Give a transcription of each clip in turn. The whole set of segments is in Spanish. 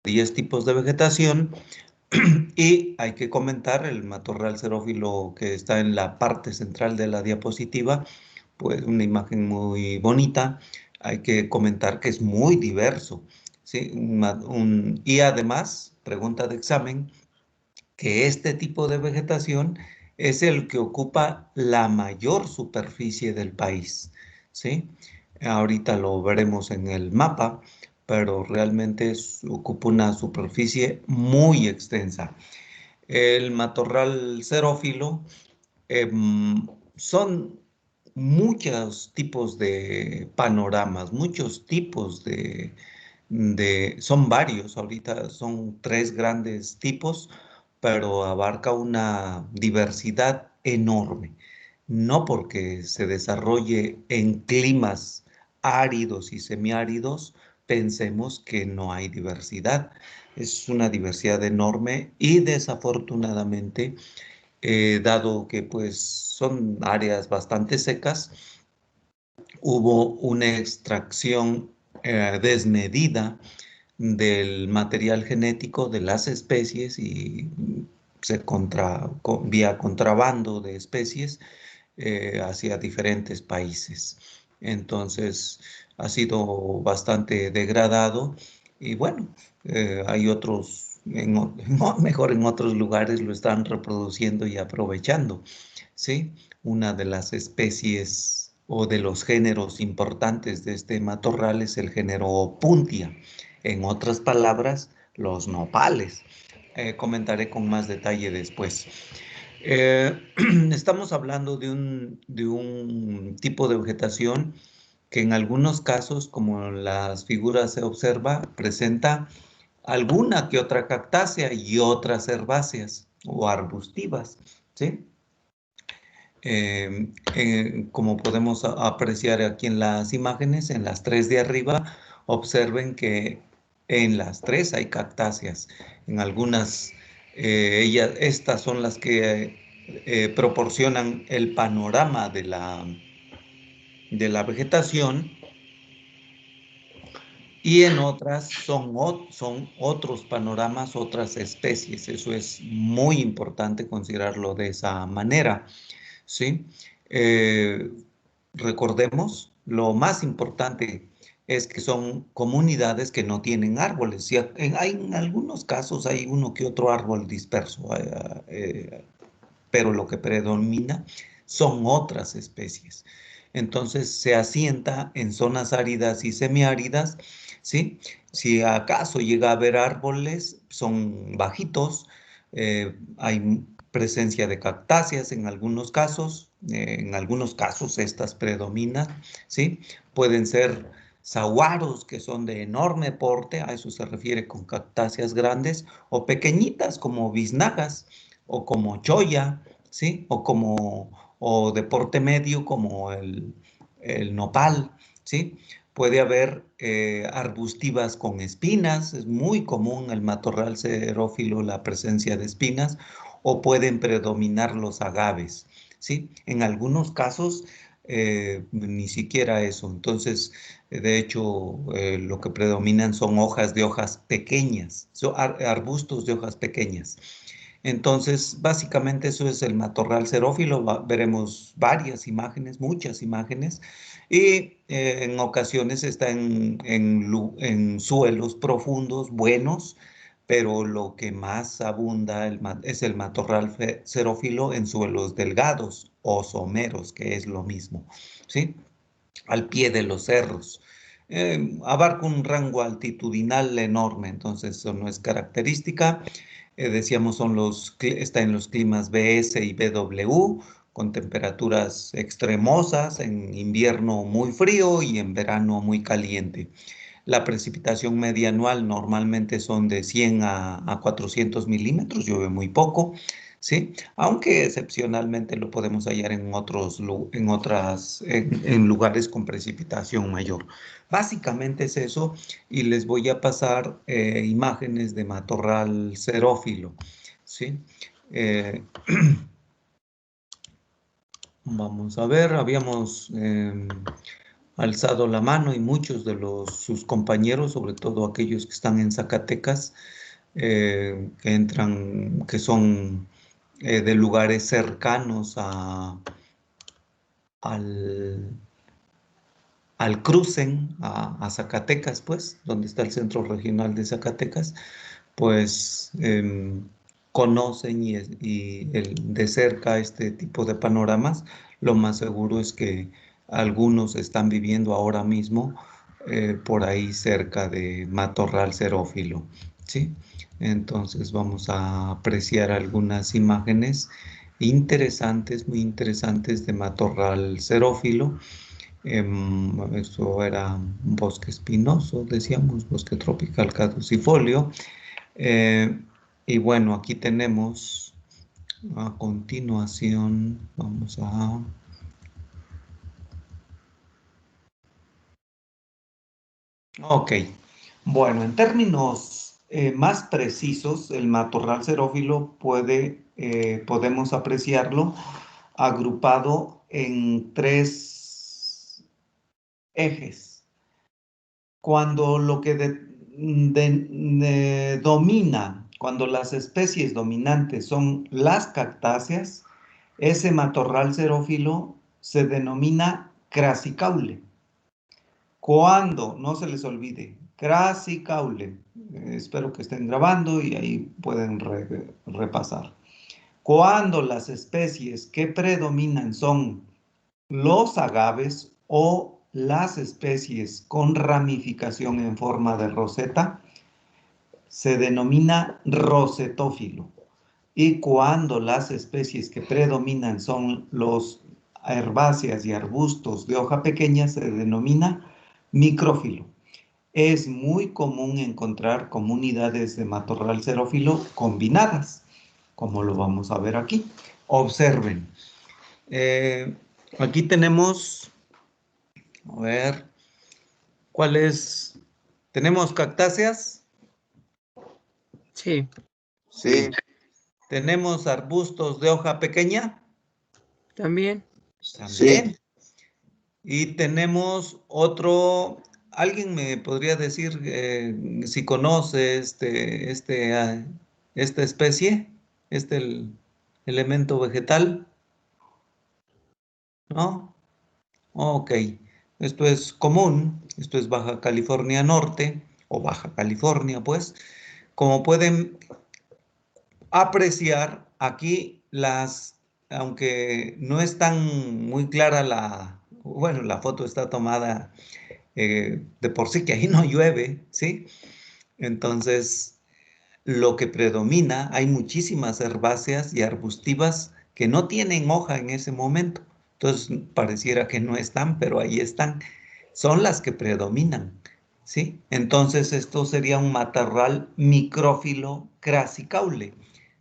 10 tipos de vegetación. Y hay que comentar el matorral xerófilo que está en la parte central de la diapositiva, pues una imagen muy bonita. Hay que comentar que es muy diverso, ¿sí? Y además, pregunta de examen, que este tipo de vegetación es el que ocupa la mayor superficie del país, ¿sí? Ahorita lo veremos en el mapa, pero realmente ocupa una superficie muy extensa. El matorral xerófilo son muchos tipos de panoramas, muchos tipos son varios, ahorita son 3 grandes tipos, pero abarca una diversidad enorme. No porque se desarrolle en climas áridos y semiáridos, pensemos que no hay diversidad. Es una diversidad enorme y desafortunadamente, dado que pues son áreas bastante secas, hubo una extracción desmedida del material genético de las especies y vía contrabando de especies hacia diferentes países. Entonces ha sido bastante degradado y bueno, hay otros, mejor en otros lugares lo están reproduciendo y aprovechando, ¿sí? Una de las especies o de los géneros importantes de este matorral es el género Opuntia. En otras palabras, los nopales. Comentaré con más detalle después. Eh, Estamos hablando de un tipo de vegetación que en algunos casos, como las figuras se observa, presenta alguna que otra cactácea y otras herbáceas o arbustivas, ¿sí? Como podemos apreciar aquí en las imágenes, en las 3 de arriba, observen que en las 3 hay cactáceas. En algunas, estas son las que proporcionan el panorama de la vegetación, y en otras son otros panoramas, otras especies. Eso es muy importante considerarlo de esa manera, ¿sí? Eh, Recordemos, lo más importante es que son comunidades que no tienen árboles. En algunos casos hay uno que otro árbol disperso, pero lo que predomina son otras especies. Entonces se asienta en zonas áridas y semiáridas, ¿sí? Si acaso llega a haber árboles, son bajitos, hay presencia de cactáceas en algunos casos estas predominan, ¿sí? Pueden ser saguaros que son de enorme porte, a eso se refiere con cactáceas grandes, o pequeñitas como biznagas o como choya, ¿sí? O de porte medio como el nopal, ¿sí? Puede haber arbustivas con espinas, es muy común en el matorral xerófilo la presencia de espinas, o pueden predominar los agaves, ¿sí? En algunos casos ni siquiera eso. Entonces, de hecho, lo que predominan son hojas de hojas pequeñas, son arbustos de hojas pequeñas. Entonces, básicamente eso es el matorral xerófilo. Veremos varias imágenes, muchas imágenes, y en ocasiones está en suelos profundos, buenos, pero lo que más abunda es el matorral xerófilo en suelos delgados o someros, que es lo mismo, ¿sí? Al pie de los cerros. Abarca un rango altitudinal enorme, entonces eso no es característica. Decíamos, está en los climas BS y BW, con temperaturas extremosas, en invierno muy frío y en verano muy caliente. La precipitación media anual normalmente son de 100 a 400 milímetros, llueve muy poco, ¿sí? Aunque excepcionalmente lo podemos hallar en lugares con precipitación mayor. Básicamente es eso, y les voy a pasar imágenes de matorral xerófilo, ¿sí? Eh, Vamos a ver, habíamos alzado la mano y muchos de sus compañeros, sobre todo aquellos que están en Zacatecas, que entran, que son de lugares cercanos al, al crucen a Zacatecas, pues, donde está el Centro Regional de Zacatecas, pues conocen de cerca este tipo de panoramas. Lo más seguro es que algunos están viviendo ahora mismo por ahí cerca de matorral xerófilo, ¿sí? Entonces vamos a apreciar algunas imágenes interesantes, muy interesantes de matorral xerófilo. Eso era un bosque espinoso, decíamos, bosque tropical caducifolio. Eh, y bueno, aquí tenemos a continuación, vamos a... Ok, bueno, en términos más precisos, el matorral xerófilo podemos apreciarlo agrupado en tres ejes. Cuando lo que domina, cuando las especies dominantes son las cactáceas, ese matorral xerófilo se denomina crassicaule. Cuando, no se les olvide, crassicaule, espero que estén grabando y ahí pueden repasar. Cuando las especies que predominan son los agaves o las especies con ramificación en forma de roseta, se denomina rosetófilo. Y cuando las especies que predominan son los herbáceas y arbustos de hoja pequeña, se denomina micrófilo. Es muy común encontrar comunidades de matorral xerófilo combinadas, como lo vamos a ver aquí. Observen. Eh, Aquí tenemos, a ver, ¿cuáles? ¿Tenemos cactáceas? Sí. Sí. ¿Tenemos arbustos de hoja pequeña? También. También. Y tenemos ¿alguien me podría decir si conoce esta especie, elemento vegetal? ¿No? Ok. Esto es común, esto es Baja California Norte, o Baja California, pues. Como pueden apreciar, aquí aunque no es tan muy clara bueno, la foto está tomada de por sí que ahí no llueve, ¿sí? Entonces, lo que predomina, hay muchísimas herbáceas y arbustivas que no tienen hoja en ese momento. Entonces, pareciera que no están, pero ahí están. Son las que predominan, ¿sí? Entonces, esto sería un matorral micrófilo crassicaule,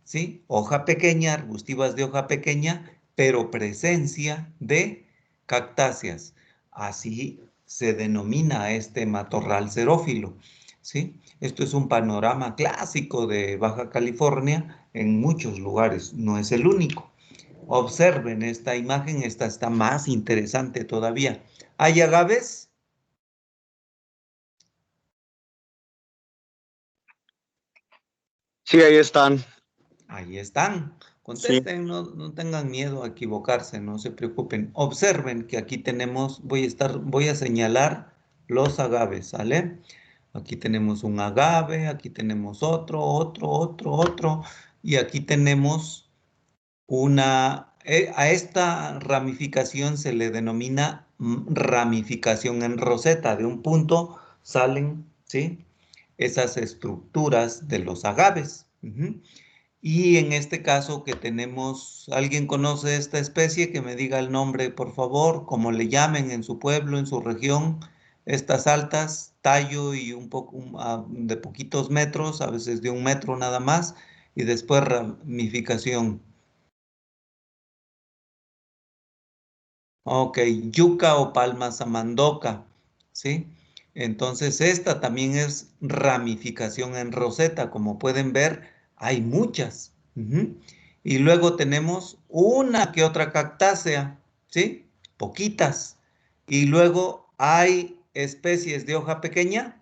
¿sí? Hoja pequeña, arbustivas de hoja pequeña, pero presencia de cactáceas. Así se denomina este matorral xerófilo, ¿sí? Esto es un panorama clásico de Baja California en muchos lugares, no es el único. Observen esta imagen, esta está más interesante todavía. ¿Hay agaves? Sí, ahí están. Ahí están. Sí. Contesten, no tengan miedo a equivocarse, no se preocupen. Observen que aquí tenemos, voy a señalar los agaves, ¿sale? Aquí tenemos un agave, aquí tenemos otro, y aquí tenemos a esta ramificación se le denomina ramificación en roseta. De un punto salen, ¿sí? Esas estructuras de los agaves. Y en este caso que tenemos, ¿alguien conoce esta especie? Que me diga el nombre, por favor, como le llamen en su pueblo, en su región, estas altas, tallo y un poco de poquitos metros, a veces de 1 metro nada más, y después ramificación. Ok, yuca o palma samandoca, ¿sí? Entonces esta también es ramificación en roseta, como pueden ver, hay muchas. Y luego tenemos una que otra cactácea, ¿sí? Poquitas. Y luego ¿Hay especies de hoja pequeña?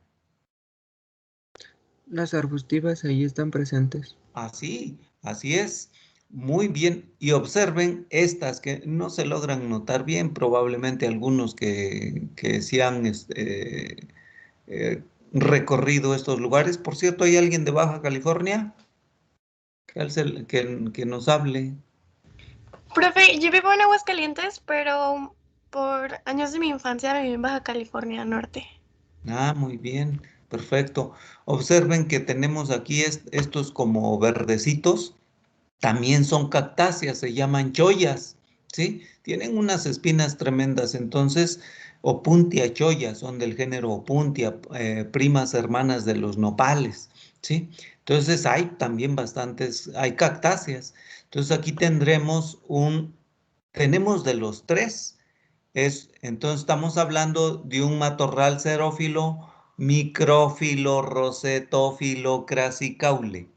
Las arbustivas ahí están presentes. Así es. Muy bien. Y observen estas que no se logran notar bien, probablemente algunos que sí han eh, recorrido estos lugares. Por cierto, ¿hay alguien de Baja California que nos hable? Profe, yo vivo en Aguascalientes, pero por años de mi infancia viví en Baja California Norte. Ah, muy bien, perfecto. Observen que tenemos aquí estos como verdecitos. También son cactáceas, se llaman chollas, ¿sí? Tienen unas espinas tremendas, entonces, Opuntia chollas, son del género Opuntia, primas hermanas de los nopales, ¿sí? Entonces hay también bastantes, hay cactáceas. Entonces aquí tenemos de los tres, entonces estamos hablando de un matorral xerófilo, micrófilo, rosetófilo, crasicaule.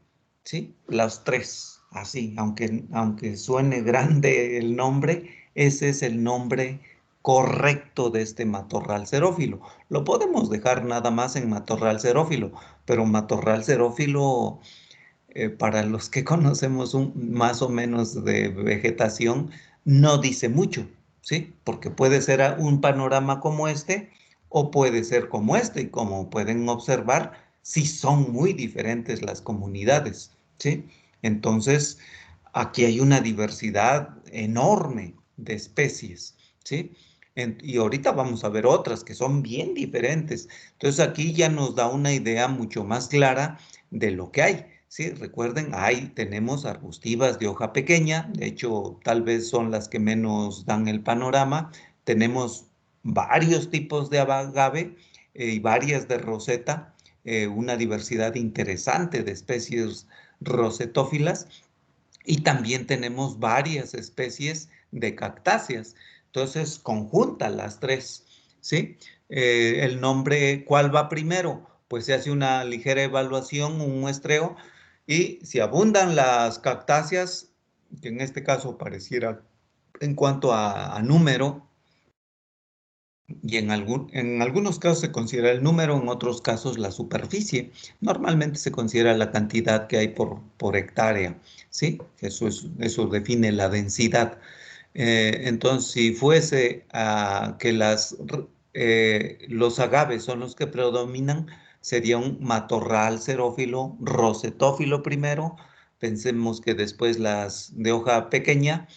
¿Sí? Los tres, así, aunque suene grande el nombre, ese es el nombre correcto de este matorral xerófilo. Lo podemos dejar nada más en matorral xerófilo, pero matorral xerófilo, para los que conocemos más o menos de vegetación, no dice mucho, ¿sí? Porque puede ser un panorama como este o puede ser como este, y como pueden observar, sí son muy diferentes las comunidades, ¿sí? Entonces, aquí hay una diversidad enorme de especies, ¿sí? Y ahorita vamos a ver otras que son bien diferentes. Entonces, aquí ya nos da una idea mucho más clara de lo que hay. Sí, recuerden, ahí tenemos arbustivas de hoja pequeña, de hecho, tal vez son las que menos dan el panorama. Tenemos varios tipos de agave y varias de roseta, una diversidad interesante de especies rosetófilas, y también tenemos varias especies de cactáceas. Entonces, conjunta las tres, ¿sí? El nombre, ¿cuál va primero? Pues se hace una ligera evaluación, un muestreo, y si abundan las cactáceas, que en este caso pareciera en cuanto a número, y en algunos casos se considera el número, en otros casos la superficie. Normalmente se considera la cantidad que hay por hectárea, ¿sí? Eso define la densidad. Entonces, si fuese que los agaves son los que predominan, sería un matorral xerófilo, rosetófilo primero, pensemos que después las de hoja pequeña,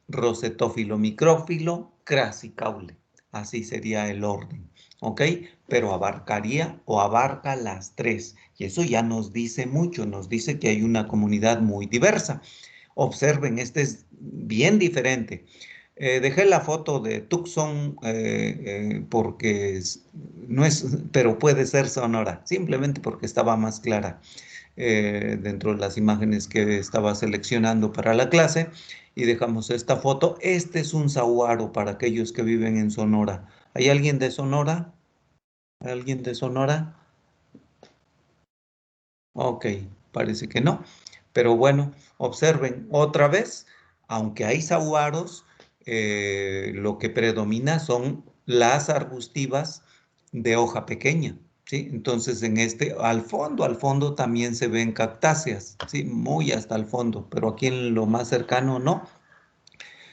rosetófilo, micrófilo, crasicaule. Así sería el orden, ¿ok? Pero abarcaría o abarca las tres. Y eso ya nos dice mucho, nos dice que hay una comunidad muy diversa. Observen, este es bien diferente. Dejé la foto de Tucson porque no es, pero puede ser Sonora, simplemente porque estaba más clara dentro de las imágenes que estaba seleccionando para la clase, y dejamos esta foto. Este es un saguaro para aquellos que viven en Sonora. ¿Hay alguien de Sonora? ¿Hay alguien de Sonora? Ok, parece que no. Pero bueno, observen otra vez, aunque hay saguaros, lo que predomina son las arbustivas de hoja pequeña, ¿sí? Entonces, al fondo también se ven cactáceas, ¿sí? Muy hasta el fondo, pero aquí en lo más cercano no.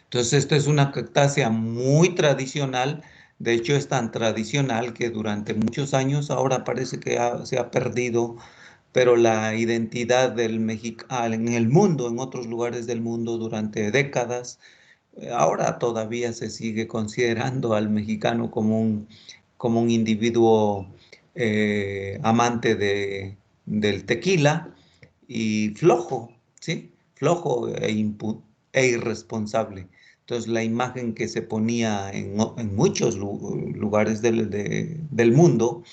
Entonces, esta es una cactácea muy tradicional. De hecho, es tan tradicional que durante muchos años, ahora parece que se ha perdido, pero la identidad del mexicano en el mundo, en otros lugares del mundo durante décadas, ahora todavía se sigue considerando al mexicano como un individuo amante del tequila y flojo, ¿sí? Flojo e irresponsable. Entonces, la imagen que se ponía en muchos lugares del mundo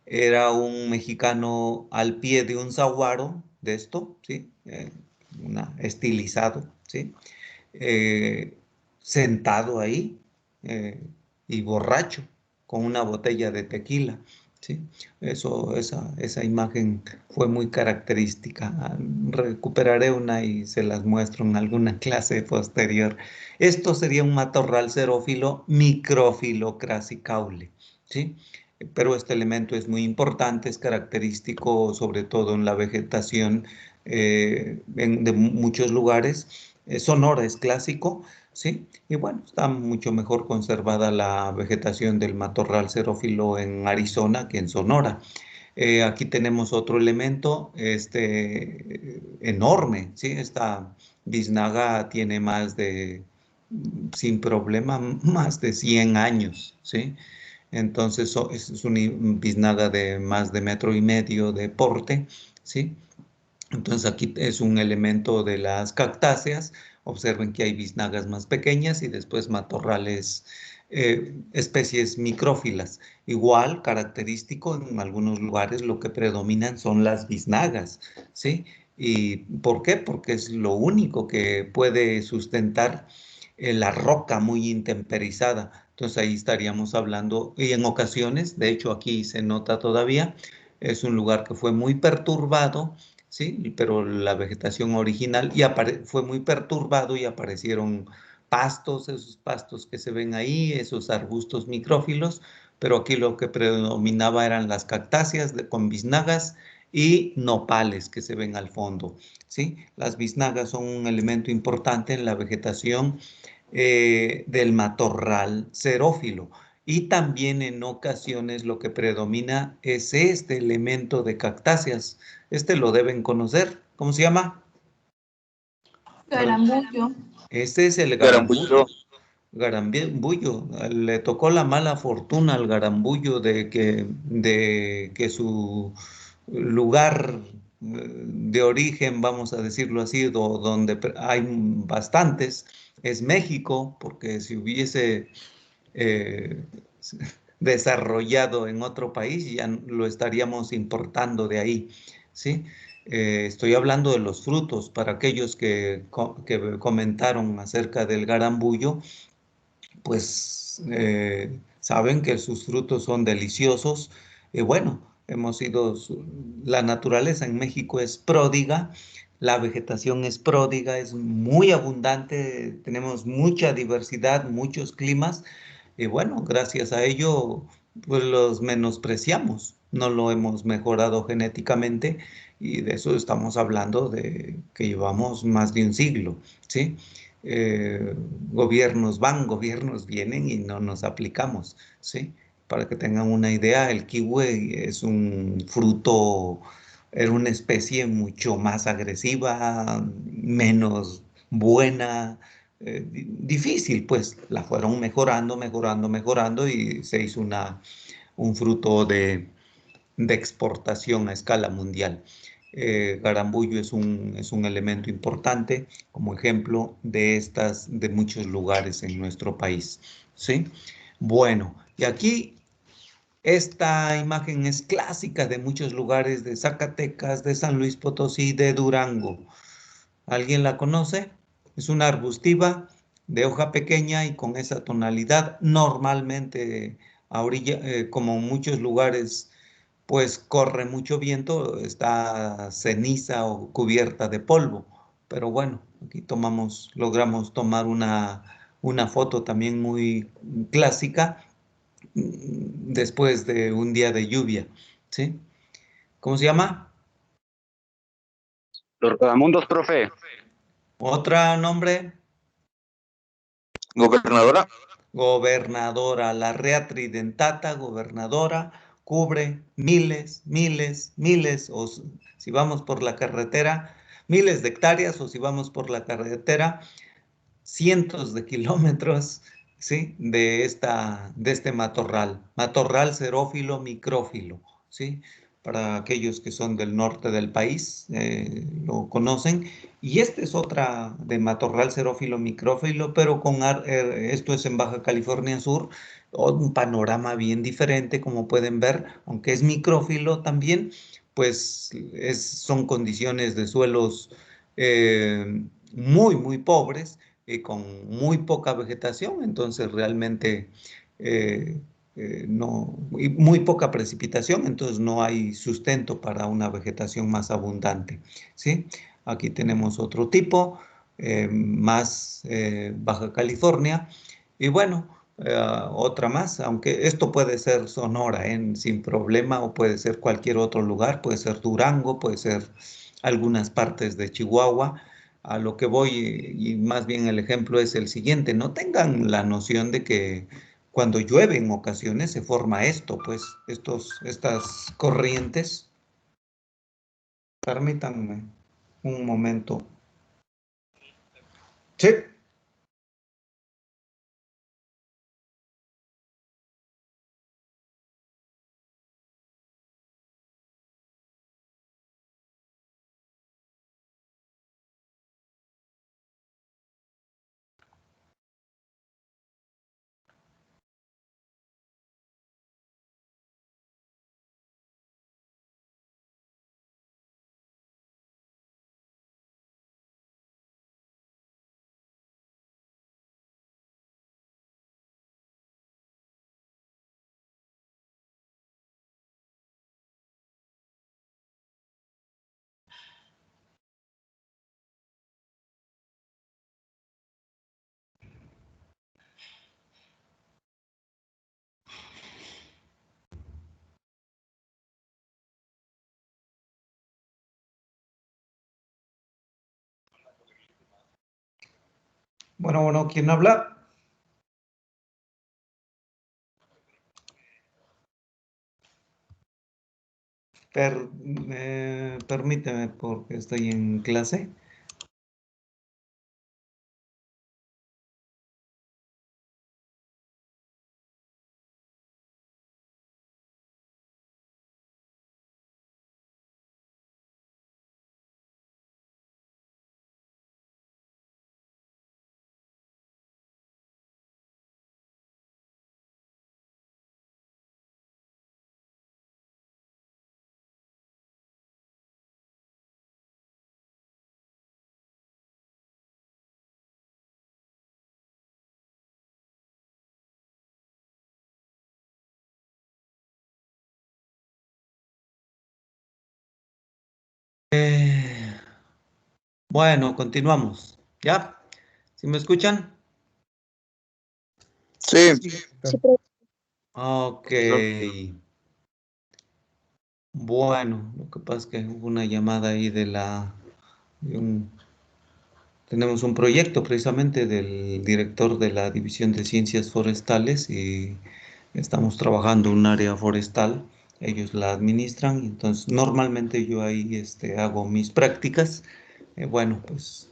era un mexicano al pie de un saguaro, de esto, ¿sí? Estilizado, ¿sí? Eh, Sentado ahí eh, y borracho con una botella de tequila, ¿sí? Esa imagen fue muy característica. Recuperaré una y se las muestro en alguna clase posterior. Esto sería un matorral xerófilo micrófilo crasicaule. ¿sí? Pero este elemento es muy importante, es característico sobre todo en la vegetación de muchos lugares. Sonora es clásico, ¿sí? Y bueno, está mucho mejor conservada la vegetación del matorral xerófilo en Arizona que en Sonora. Aquí tenemos otro elemento enorme, ¿sí? Esta biznaga tiene sin problema, más de 100 años, ¿sí? Entonces es una biznaga de más de 1,5 metros de porte, ¿sí? Entonces aquí es un elemento de las cactáceas. Observen que hay biznagas más pequeñas y después matorrales, especies micrófilas. Igual, característico, en algunos lugares lo que predominan son las biznagas, ¿sí? ¿Y por qué? Porque es lo único que puede sustentar la roca muy intemperizada. Entonces ahí estaríamos hablando, y en ocasiones, de hecho aquí se nota todavía, es un lugar que fue muy perturbado, ¿sí? Pero la vegetación original fue muy perturbado y aparecieron pastos, esos pastos que se ven ahí, esos arbustos micrófilos, pero aquí lo que predominaba eran las cactáceas con biznagas y nopales que se ven al fondo, ¿sí? Las biznagas son un elemento importante en la vegetación del matorral xerófilo. Y también en ocasiones lo que predomina es este elemento de cactáceas. Este lo deben conocer. ¿Cómo se llama? Garambullo. Este es el Garambullo. garambullo. Le tocó la mala fortuna al garambullo de que su lugar de origen, vamos a decirlo así, donde hay bastantes, es México, porque si hubiese eh, desarrollado en otro país, ya lo estaríamos importando de ahí, ¿sí? Estoy hablando de los frutos, para aquellos que comentaron acerca del garambullo, pues saben que sus frutos son deliciosos. Bueno, la naturaleza en México es pródiga, la vegetación es pródiga, es muy abundante, tenemos mucha diversidad, muchos climas, y bueno, gracias a ello, pues los menospreciamos, no lo hemos mejorado genéticamente, y de eso estamos hablando de que llevamos más de un siglo, ¿sí? eh, Gobiernos van, gobiernos vienen y no nos aplicamos, ¿sí? Para que tengan una idea, el kiwi es un fruto, era una especie mucho más agresiva, menos buena, difícil, pues la fueron mejorando, mejorando, mejorando y se hizo un fruto de exportación a escala mundial. Garambullo es un elemento importante como ejemplo de muchos lugares en nuestro país, ¿sí? Bueno, y aquí esta imagen es clásica de muchos lugares de Zacatecas, de San Luis Potosí, de Durango. ¿Alguien la conoce? Es una arbustiva de hoja pequeña y con esa tonalidad. Normalmente, a orilla, como en muchos lugares, pues corre mucho viento, está ceniza o cubierta de polvo. Pero bueno, aquí logramos tomar una foto también muy clásica después de un día de lluvia, ¿sí? ¿Cómo se llama? Los rodamundos, profe. ¿Otra nombre? Gobernadora. Gobernadora, la rea tridentata, gobernadora, cubre miles, miles, miles, si vamos por la carretera, miles de hectáreas, o si vamos por la carretera, cientos de kilómetros, ¿sí? De este matorral xerófilo micrófilo, ¿sí? Para aquellos que son del norte del país, lo conocen. Y este es otra de matorral xerófilo micrófilo, pero esto es en Baja California Sur, un panorama bien diferente, como pueden ver, aunque es micrófilo también, pues son condiciones de suelos muy, muy pobres, con muy poca vegetación, entonces realmente eh, no, y muy poca precipitación, entonces no hay sustento para una vegetación más abundante, ¿sí? Aquí tenemos otro tipo, más Baja California, y bueno, otra más, aunque esto puede ser Sonora, sin problema, o puede ser cualquier otro lugar, puede ser Durango, puede ser algunas partes de Chihuahua. A lo que voy, y más bien el ejemplo es el siguiente: no tengan la noción de que cuando llueve en ocasiones se forma esto, pues estas corrientes. Permítanme un momento. Sí. Bueno, ¿quién habla? Permíteme porque estoy en clase. Bueno, continuamos. ¿Ya? ¿Sí me escuchan? Sí, Sí, profe. Ok. Bueno, lo que pasa es que hubo una llamada ahí de un- tenemos un proyecto precisamente del director de la División de Ciencias Forestales y estamos trabajando un área forestal. Ellos la administran, y entonces normalmente yo ahí hago mis prácticas. Bueno, pues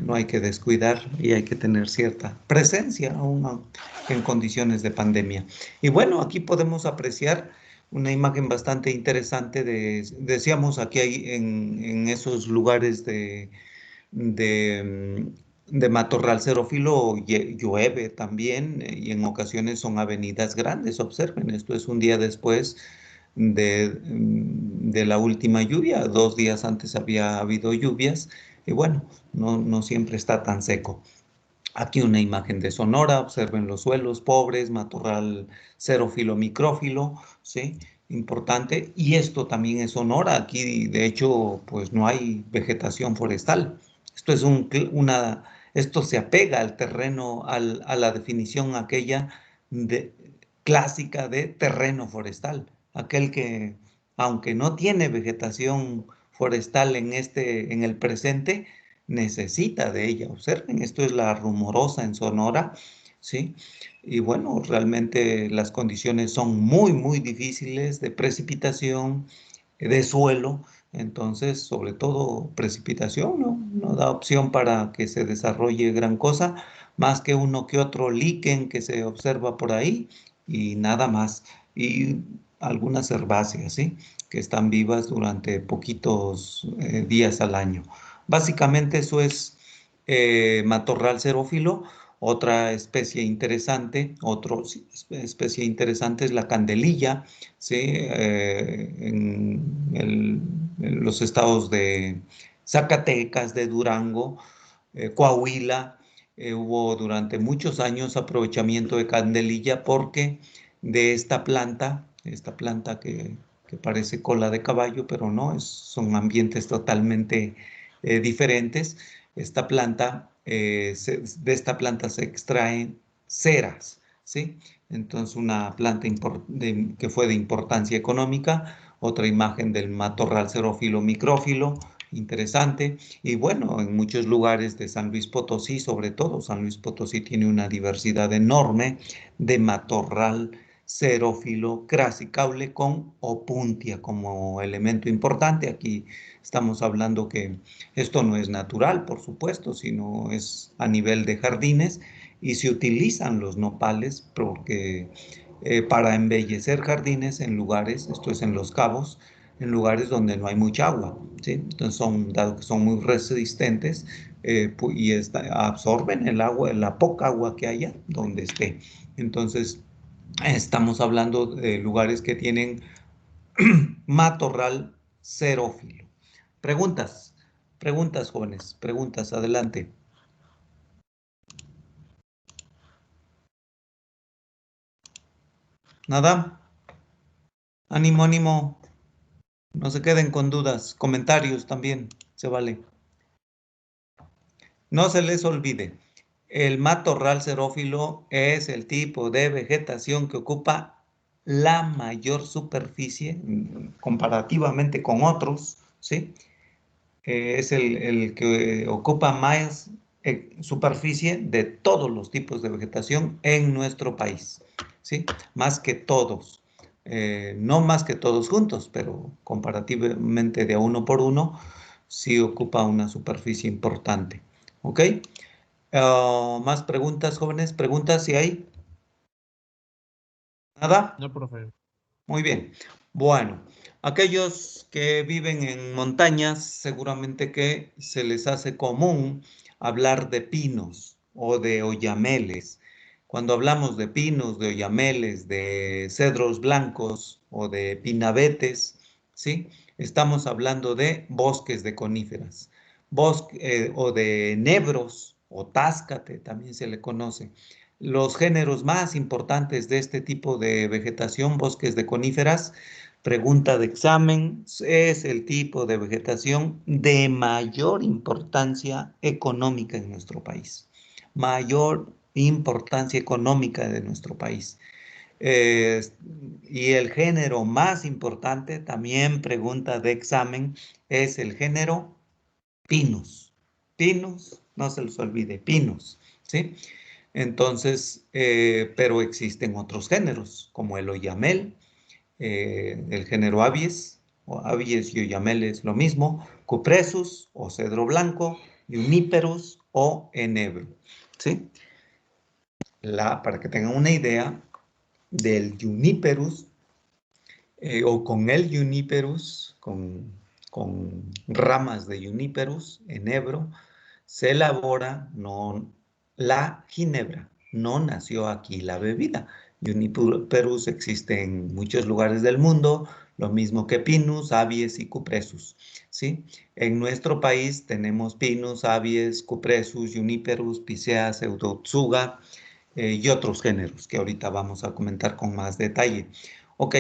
no hay que descuidar y hay que tener cierta presencia aún en condiciones de pandemia. Y bueno, aquí podemos apreciar una imagen bastante interesante decíamos, aquí hay en esos lugares de matorral xerófilo llueve también, y en ocasiones son avenidas grandes. Observen, esto es un día después de la última lluvia. 2 días antes había habido lluvias y bueno, no siempre está tan seco. Aquí una imagen de Sonora, observen los suelos pobres, matorral xerófilo, micrófilo, ¿sí? Importante. Y esto también es Sonora. Aquí, de hecho, pues no hay vegetación forestal. Esto es esto se apega al terreno, a la definición aquella de, clásica de terreno forestal. Aquel que, aunque no tiene vegetación forestal en el presente, necesita de ella. Observen, esto es la Rumorosa en Sonora, ¿sí? Y bueno, realmente las condiciones son muy difíciles de precipitación, de suelo. Entonces, sobre todo precipitación, ¿no? No da opción para que se desarrolle gran cosa, más que uno que otro líquen que se observa por ahí y nada más. Y algunas herbáceas, ¿sí? Que están vivas durante poquitos días al año. Básicamente eso es matorral xerófilo. Otra especie interesante, especie interesante es la candelilla, ¿sí? En los estados de Zacatecas, de Durango, Coahuila, hubo durante muchos años aprovechamiento de candelilla porque de esta planta que parece cola de caballo, pero no, son ambientes totalmente diferentes. De esta planta se extraen ceras, ¿sí? Entonces una planta que fue de importancia económica, otra imagen del matorral xerófilo micrófilo, interesante. Y bueno, en muchos lugares de San Luis Potosí, sobre todo San Luis Potosí tiene una diversidad enorme de matorral xerófilo crassicaule con opuntia como elemento importante. Aquí estamos hablando que esto no es natural, por supuesto, sino es a nivel de jardines y se utilizan los nopales porque para embellecer jardines en lugares, esto es en Los Cabos, en lugares donde no hay mucha agua, ¿sí? Entonces dado que son muy resistentes y absorben el agua, la poca agua que haya donde esté. Entonces, estamos hablando de lugares que tienen matorral xerófilo. Preguntas, preguntas, jóvenes, preguntas, adelante. Nada, ánimo, ánimo, no se queden con dudas, comentarios también, se vale. No se les olvide, el matorral xerófilo es el tipo de vegetación que ocupa la mayor superficie comparativamente con otros, ¿sí? Es el que ocupa más superficie de todos los tipos de vegetación en nuestro país, ¿sí? Más que todos. No más que todos juntos, pero comparativamente de uno por uno, sí ocupa una superficie importante. ¿Ok? ¿Más preguntas, jóvenes? ¿Preguntas si hay? ¿Nada? No, profe. Muy bien. Bueno, aquellos que viven en montañas, seguramente que se les hace común hablar de pinos o de oyameles. Cuando hablamos de pinos, de oyameles, de cedros blancos o de pinabetes, ¿sí? Estamos hablando de bosques de coníferas, o de nebros o táscate, también se le conoce. Los géneros más importantes de este tipo de vegetación, bosques de coníferas, pregunta de examen, es el tipo de vegetación de mayor importancia económica en nuestro país. Mayor importancia económica de nuestro país. Eh, y el género más importante, también pregunta de examen, es el género Pinus. Pinus, no se les olvide, Pinus, ¿sí? Entonces, pero existen otros géneros, como el oyamel, el género Abies, o Abies y oyamel es lo mismo, Cupresus o cedro blanco, Juniperus o enebro, ¿sí? Para que tengan una idea del Juniperus, o con el Juniperus, con ramas de Juniperus, enebro, se elabora la ginebra. No nació aquí la bebida. Juniperus existe en muchos lugares del mundo, lo mismo que Pinus, Abies y Cupresus, ¿sí? En nuestro país tenemos Pinus, Abies, Cupresus, Juniperus, Picea, Pseudotsuga y otros géneros que ahorita vamos a comentar con más detalle. Ok,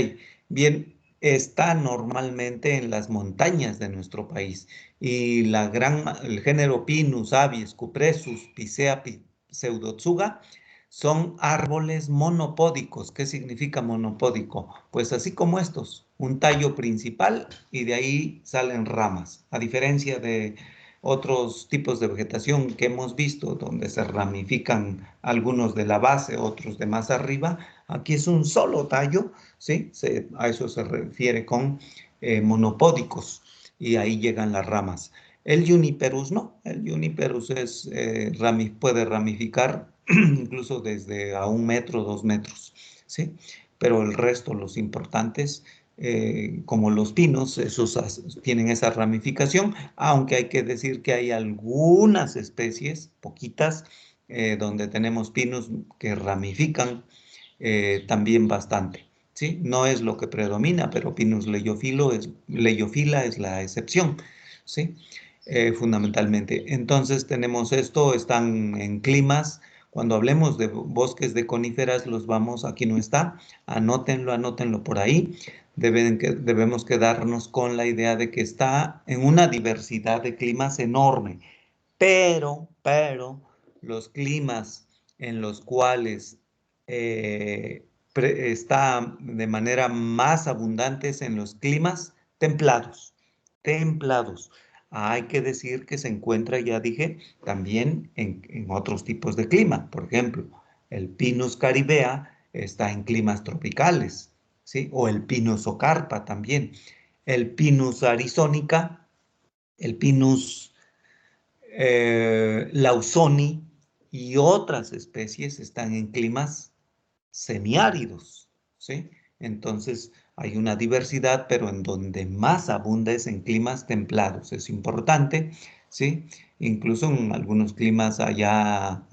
bien, está normalmente en las montañas de nuestro país y el género Pinus, Abies, Cupresus, Picea, Pseudotsuga son árboles monopódicos. ¿Qué significa monopódico? Pues así como estos, un tallo principal y de ahí salen ramas, a diferencia de otros tipos de vegetación que hemos visto, donde se ramifican algunos de la base, otros de más arriba. Aquí es un solo tallo, ¿sí? A eso se refiere con monopódicos, y ahí llegan las ramas. El Juniperus no, el Juniperus puede ramificar incluso desde a 1 metro, 2 metros, ¿sí? Pero el resto, los importantes, como los pinos, esos tienen esa ramificación, aunque hay que decir que hay algunas especies, poquitas, donde tenemos pinos que ramifican también bastante, ¿sí? No es lo que predomina, pero Pinus leyofila es la excepción, ¿sí? Fundamentalmente. Entonces tenemos esto, están en climas. Cuando hablemos de bosques de coníferas, aquí no está, anótenlo por ahí. Debemos quedarnos con la idea de que está en una diversidad de climas enorme, pero los climas en los cuales está de manera más abundante en los climas templados. Templados. Hay que decir que se encuentra, ya dije, también en otros tipos de clima. Por ejemplo, el Pinus caribea está en climas tropicales, ¿sí? O el Pinus ocarpa también. El Pinus arizónica, el Pinus lausoni y otras especies están en climas semiáridos, ¿sí? Entonces hay una diversidad, pero en donde más abunda es en climas templados. Es importante, ¿sí? Incluso en algunos climas allá,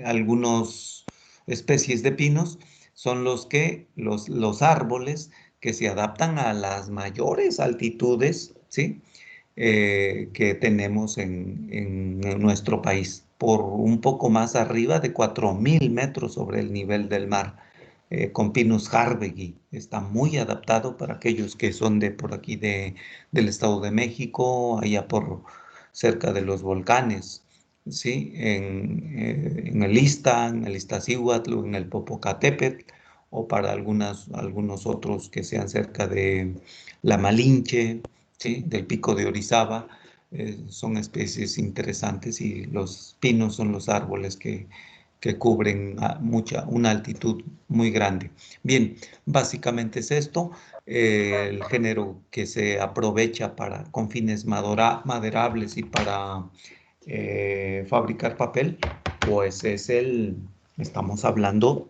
algunos especies de pinos son los árboles que se adaptan a las mayores altitudes, ¿sí? Que tenemos en nuestro país, por un poco más arriba de 4.000 metros sobre el nivel del mar, con Pinus harvegi. Está muy adaptado para aquellos que son de por aquí del Estado de México, allá por cerca de los volcanes, ¿sí? En el en el Iztaccíhuatl, en el Popocatépetl, o para algunos otros que sean cerca de la Malinche, ¿sí? Del Pico de Orizaba. Son especies interesantes y los pinos son los árboles que cubren una altitud muy grande. Bien, básicamente es esto. El género que se aprovecha con fines maderables y para fabricar papel, pues estamos hablando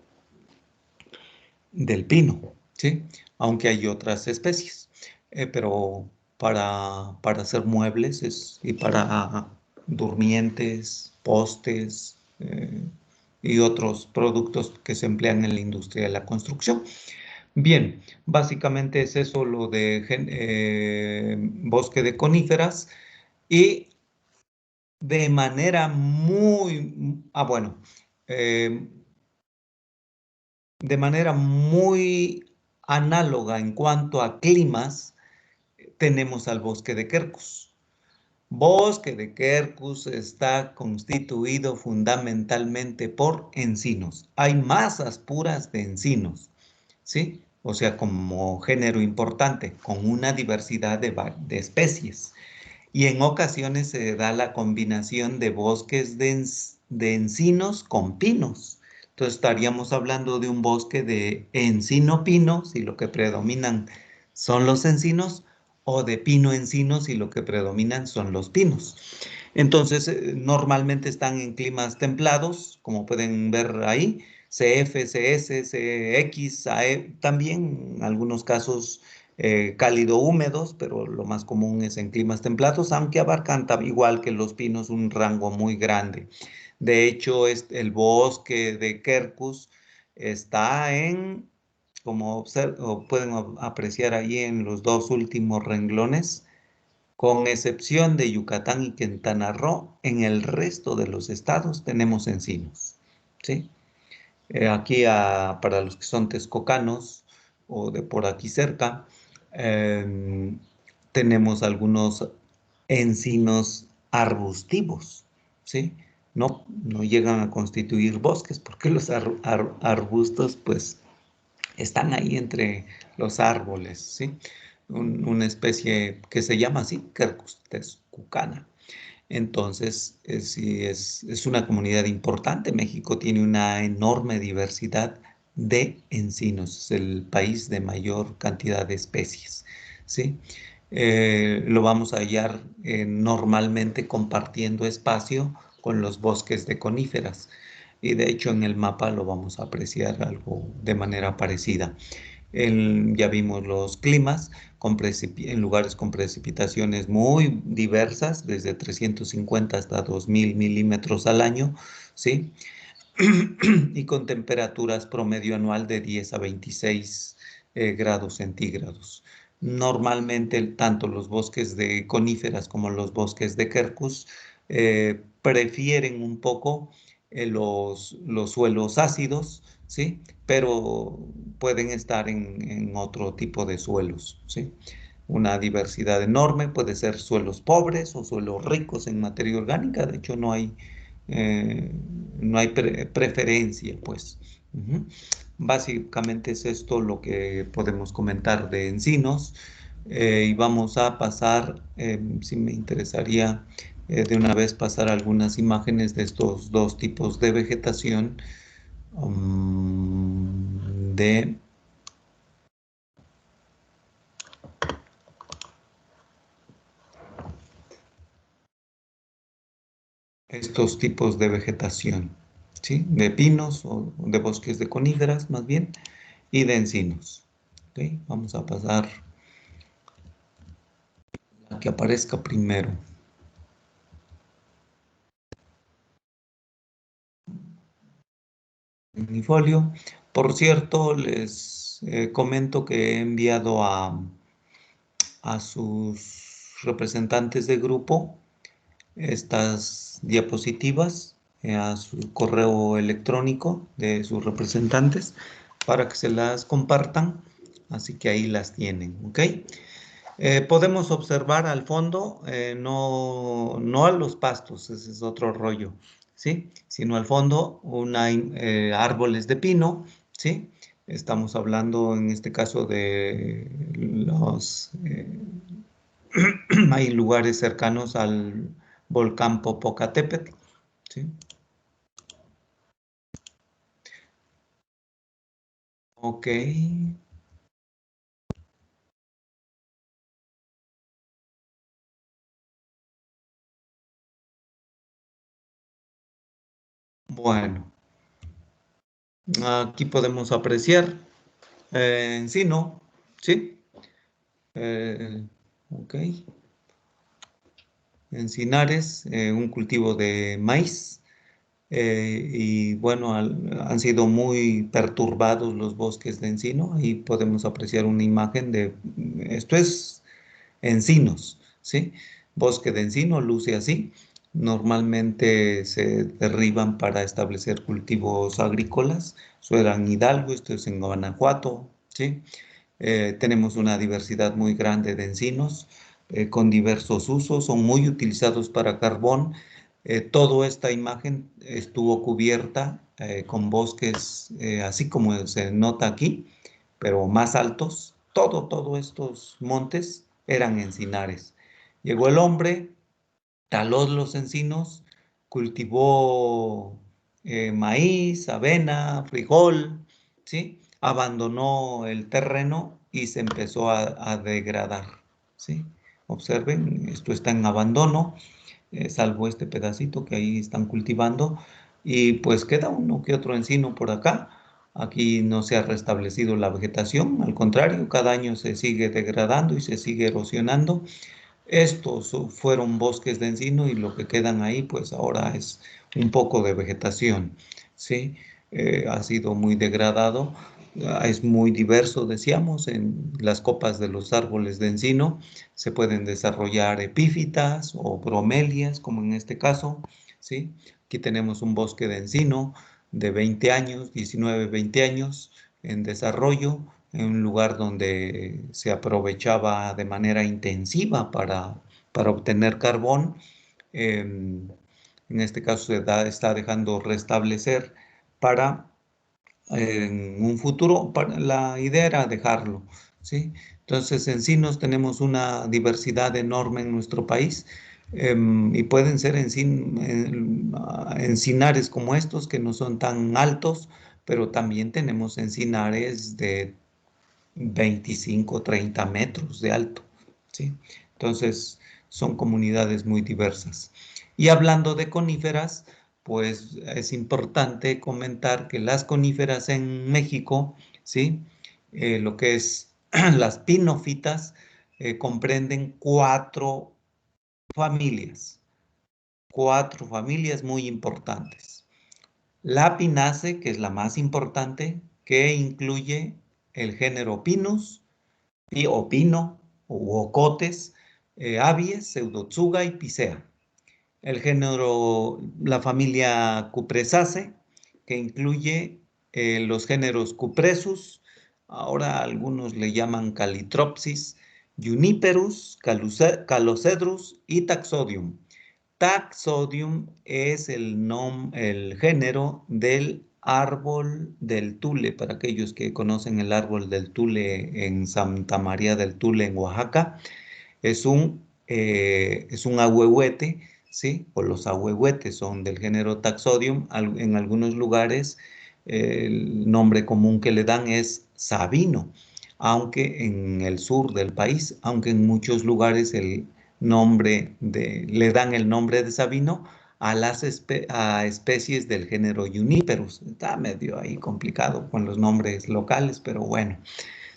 del pino, ¿sí? Aunque hay otras especies, pero para hacer muebles y para durmientes, postes y otros productos que se emplean en la industria de la construcción. Bien, básicamente es eso lo de bosque de coníferas y de manera bueno, eh, de manera muy análoga en cuanto a climas, tenemos al bosque de Quercus. Bosque de Quercus está constituido fundamentalmente por encinos. Hay masas puras de encinos, ¿sí? O sea, como género importante, con una diversidad de especies. Y en ocasiones se da la combinación de bosques de encinos con pinos. Entonces estaríamos hablando de un bosque de encino-pino, si lo que predominan son los encinos, o de pino-encino, si lo que predominan son los pinos. Entonces, normalmente están en climas templados, como pueden ver ahí, CF, CS, CX, AE, también en algunos casos cálido húmedos, pero lo más común es en climas templados, aunque abarcan igual que los pinos un rango muy grande. De hecho, el bosque de Quercus está como pueden apreciar ahí en los dos últimos renglones, con excepción de Yucatán y Quintana Roo, en el resto de los estados tenemos encinos, ¿sí? Aquí para los que son texcocanos o de por aquí cerca, em, tenemos algunos encinos arbustivos, ¿sí? No llegan a constituir bosques porque los arbustos pues están ahí entre los árboles, ¿sí? Una especie que se llama así, Quercus texcocana. Entonces, sí, es una comunidad importante. México tiene una enorme diversidad de encinos. Es el país de mayor cantidad de especies, ¿sí? Lo vamos a hallar normalmente compartiendo espacio con los bosques de coníferas. Y de hecho en el mapa lo vamos a apreciar algo de manera parecida. Ya vimos los climas en lugares con precipitaciones muy diversas, desde 350 hasta 2.000 milímetros al año, ¿sí? Y con temperaturas promedio anual de 10 a 26 grados centígrados. Normalmente, tanto los bosques de coníferas como los bosques de Quercus prefieren un poco los suelos ácidos, ¿sí? Pero pueden estar en otro tipo de suelos, ¿sí? Una diversidad enorme, puede ser suelos pobres o suelos ricos en materia orgánica. De hecho, no hay no hay preferencia, pues. Básicamente es esto lo que podemos comentar de encinos. Y vamos a pasar, si me interesaría de una vez pasar algunas imágenes de estos dos tipos de vegetación de estos tipos de vegetación, ¿sí? De pinos o de bosques de coníferas más bien y de encinos. ¿Ok? Vamos a pasar a que aparezca primero. Folio. Por cierto, les comento que he enviado a sus representantes de grupo estas diapositivas a su correo electrónico de sus representantes para que se las compartan, así que ahí las tienen, ¿ok? Podemos observar al fondo, no a los pastos, ese es otro rollo, ¿sí? Sino al fondo árboles de pino, ¿sí? Estamos hablando en este caso de los... hay lugares cercanos al volcán Popocatépetl, ¿sí? Ok, bueno, aquí podemos apreciar encino, ¿sí? Ok, encinares, un cultivo de maíz. Y bueno, han sido muy perturbados los bosques de encino. Ahí podemos apreciar una imagen de, esto es encinos, ¿sí? Bosque de encino luce así. Normalmente se derriban para establecer cultivos agrícolas. Eso era en Hidalgo, esto es en Guanajuato, ¿sí? Tenemos una diversidad muy grande de encinos con diversos usos, son muy utilizados para carbón. Toda esta imagen estuvo cubierta con bosques, así como se nota aquí, pero más altos. Todos estos montes eran encinares. Llegó el hombre, taló los encinos, cultivó maíz, avena, frijol, ¿sí? Abandonó el terreno y se empezó a degradar, ¿sí? Observen, esto está en abandono, salvo este pedacito que ahí están cultivando, y pues queda uno que otro encino por acá. Aquí no se ha restablecido la vegetación, al contrario, cada año se sigue degradando y se sigue erosionando. Estos fueron bosques de encino y lo que quedan ahí, pues ahora es un poco de vegetación, ¿sí? Ha sido muy degradado, es muy diverso, decíamos, en las copas de los árboles de encino se pueden desarrollar epífitas o bromelias, como en este caso, ¿sí? Aquí tenemos un bosque de encino de 20 años, 19, 20 años en desarrollo, en un lugar donde se aprovechaba de manera intensiva para obtener carbón. En este caso está dejando restablecer para en un futuro, la idea era dejarlo, ¿sí? Entonces, encinos tenemos una diversidad enorme en nuestro país y pueden ser encinares como estos que no son tan altos, pero también tenemos encinares de 25, 30 metros de alto, ¿sí? Entonces, son comunidades muy diversas. Y hablando de coníferas, pues es importante comentar que las coníferas en México, ¿sí? Lo que es las pinofitas, comprenden familias, cuatro familias muy importantes. La pinace, que es la más importante, que incluye el género Pinus, o pino, o ocotes, abies, pseudotsuga y picea. El género, la familia Cupressaceae, que incluye los géneros Cupressus, ahora algunos le llaman Calitropsis, Juniperus, Calocedrus y Taxodium. Taxodium es el género del árbol del tule. Para aquellos que conocen el árbol del tule en Santa María del Tule, en Oaxaca, es un ahuehuete, ¿sí? O los ahuehuetes son del género Taxodium. En algunos lugares el nombre común que le dan es sabino, aunque en el sur del país, aunque en muchos lugares le dan el nombre de sabino a especies del género Juniperus. Está medio ahí complicado con los nombres locales, pero bueno.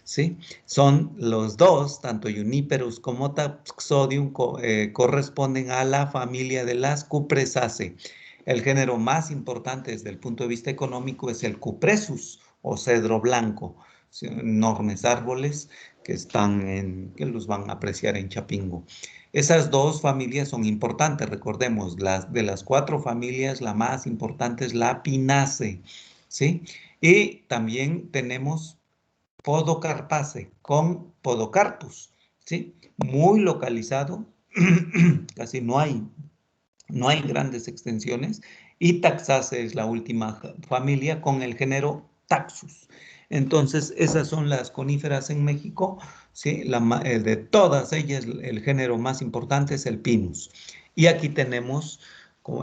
¿Sí? Son los dos, tanto Juniperus como Taxodium, corresponden a la familia de las Cupressaceae. El género más importante desde el punto de vista económico es el Cupressus o cedro blanco, ¿sí? Enormes árboles que los van a apreciar en Chapingo. Esas dos familias son importantes, recordemos, de las 4 familias, la más importante es la Pinaceae, ¿sí? Y también tenemos Podocarpaceae con Podocarpus, ¿sí? Muy localizado, casi no hay grandes extensiones, y Taxaceae es la última familia con el género Taxus. Entonces, esas son las coníferas en México, ¿sí? De todas ellas, el género más importante es el Pinus. Y aquí tenemos,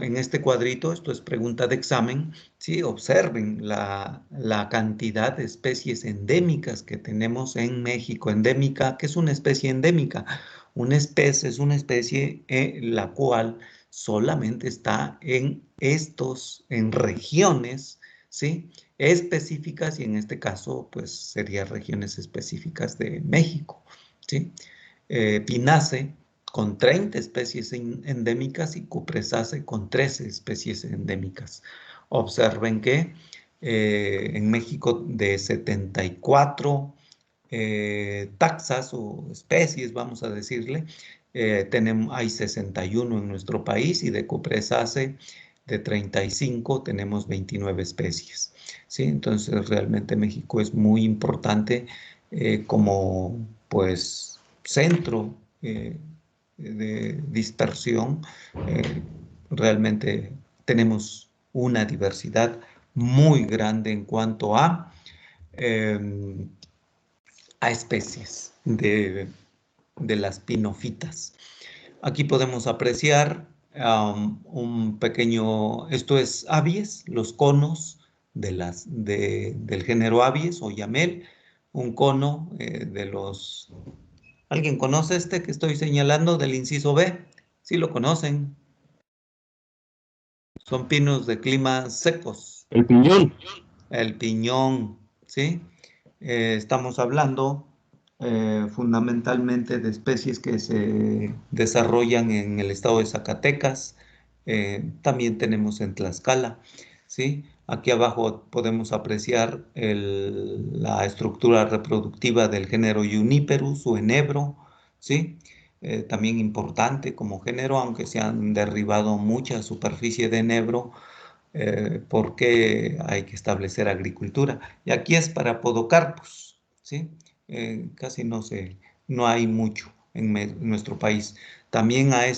en este cuadrito, esto es pregunta de examen, ¿sí? Observen la cantidad de especies endémicas que tenemos en México. Endémica, ¿qué es una especie endémica? Una especie es una especie la cual solamente está en regiones, ¿sí? Específicas, y en este caso, pues, serían regiones específicas de México, ¿sí? Pinaceae con 30 especies endémicas y Cupressaceae con 13 especies endémicas. Observen que en México de 74 taxas o especies, vamos a decirle, hay 61 en nuestro país, y de Cupressaceae de 35 tenemos 29 especies, ¿sí? Entonces realmente México es muy importante como pues centro de dispersión. eh, Realmente tenemos una diversidad muy grande en cuanto a especies de las pinofitas. Aquí podemos apreciar un pequeño, esto es Abies, los conos del género Abies o Yamel, un cono ¿Alguien conoce este que estoy señalando del inciso B? Sí lo conocen. Son pinos de climas secos. El piñón. El piñón, ¿sí? Estamos hablando fundamentalmente de especies que se desarrollan en el estado de Zacatecas. También tenemos en Tlaxcala, ¿sí? Aquí abajo podemos apreciar la estructura reproductiva del género Juniperus o enebro, ¿sí? También importante como género, aunque se han derribado mucha superficie de enebro, porque hay que establecer agricultura. Y aquí es para Podocarpus, ¿sí? Casi no hay mucho en nuestro país. También a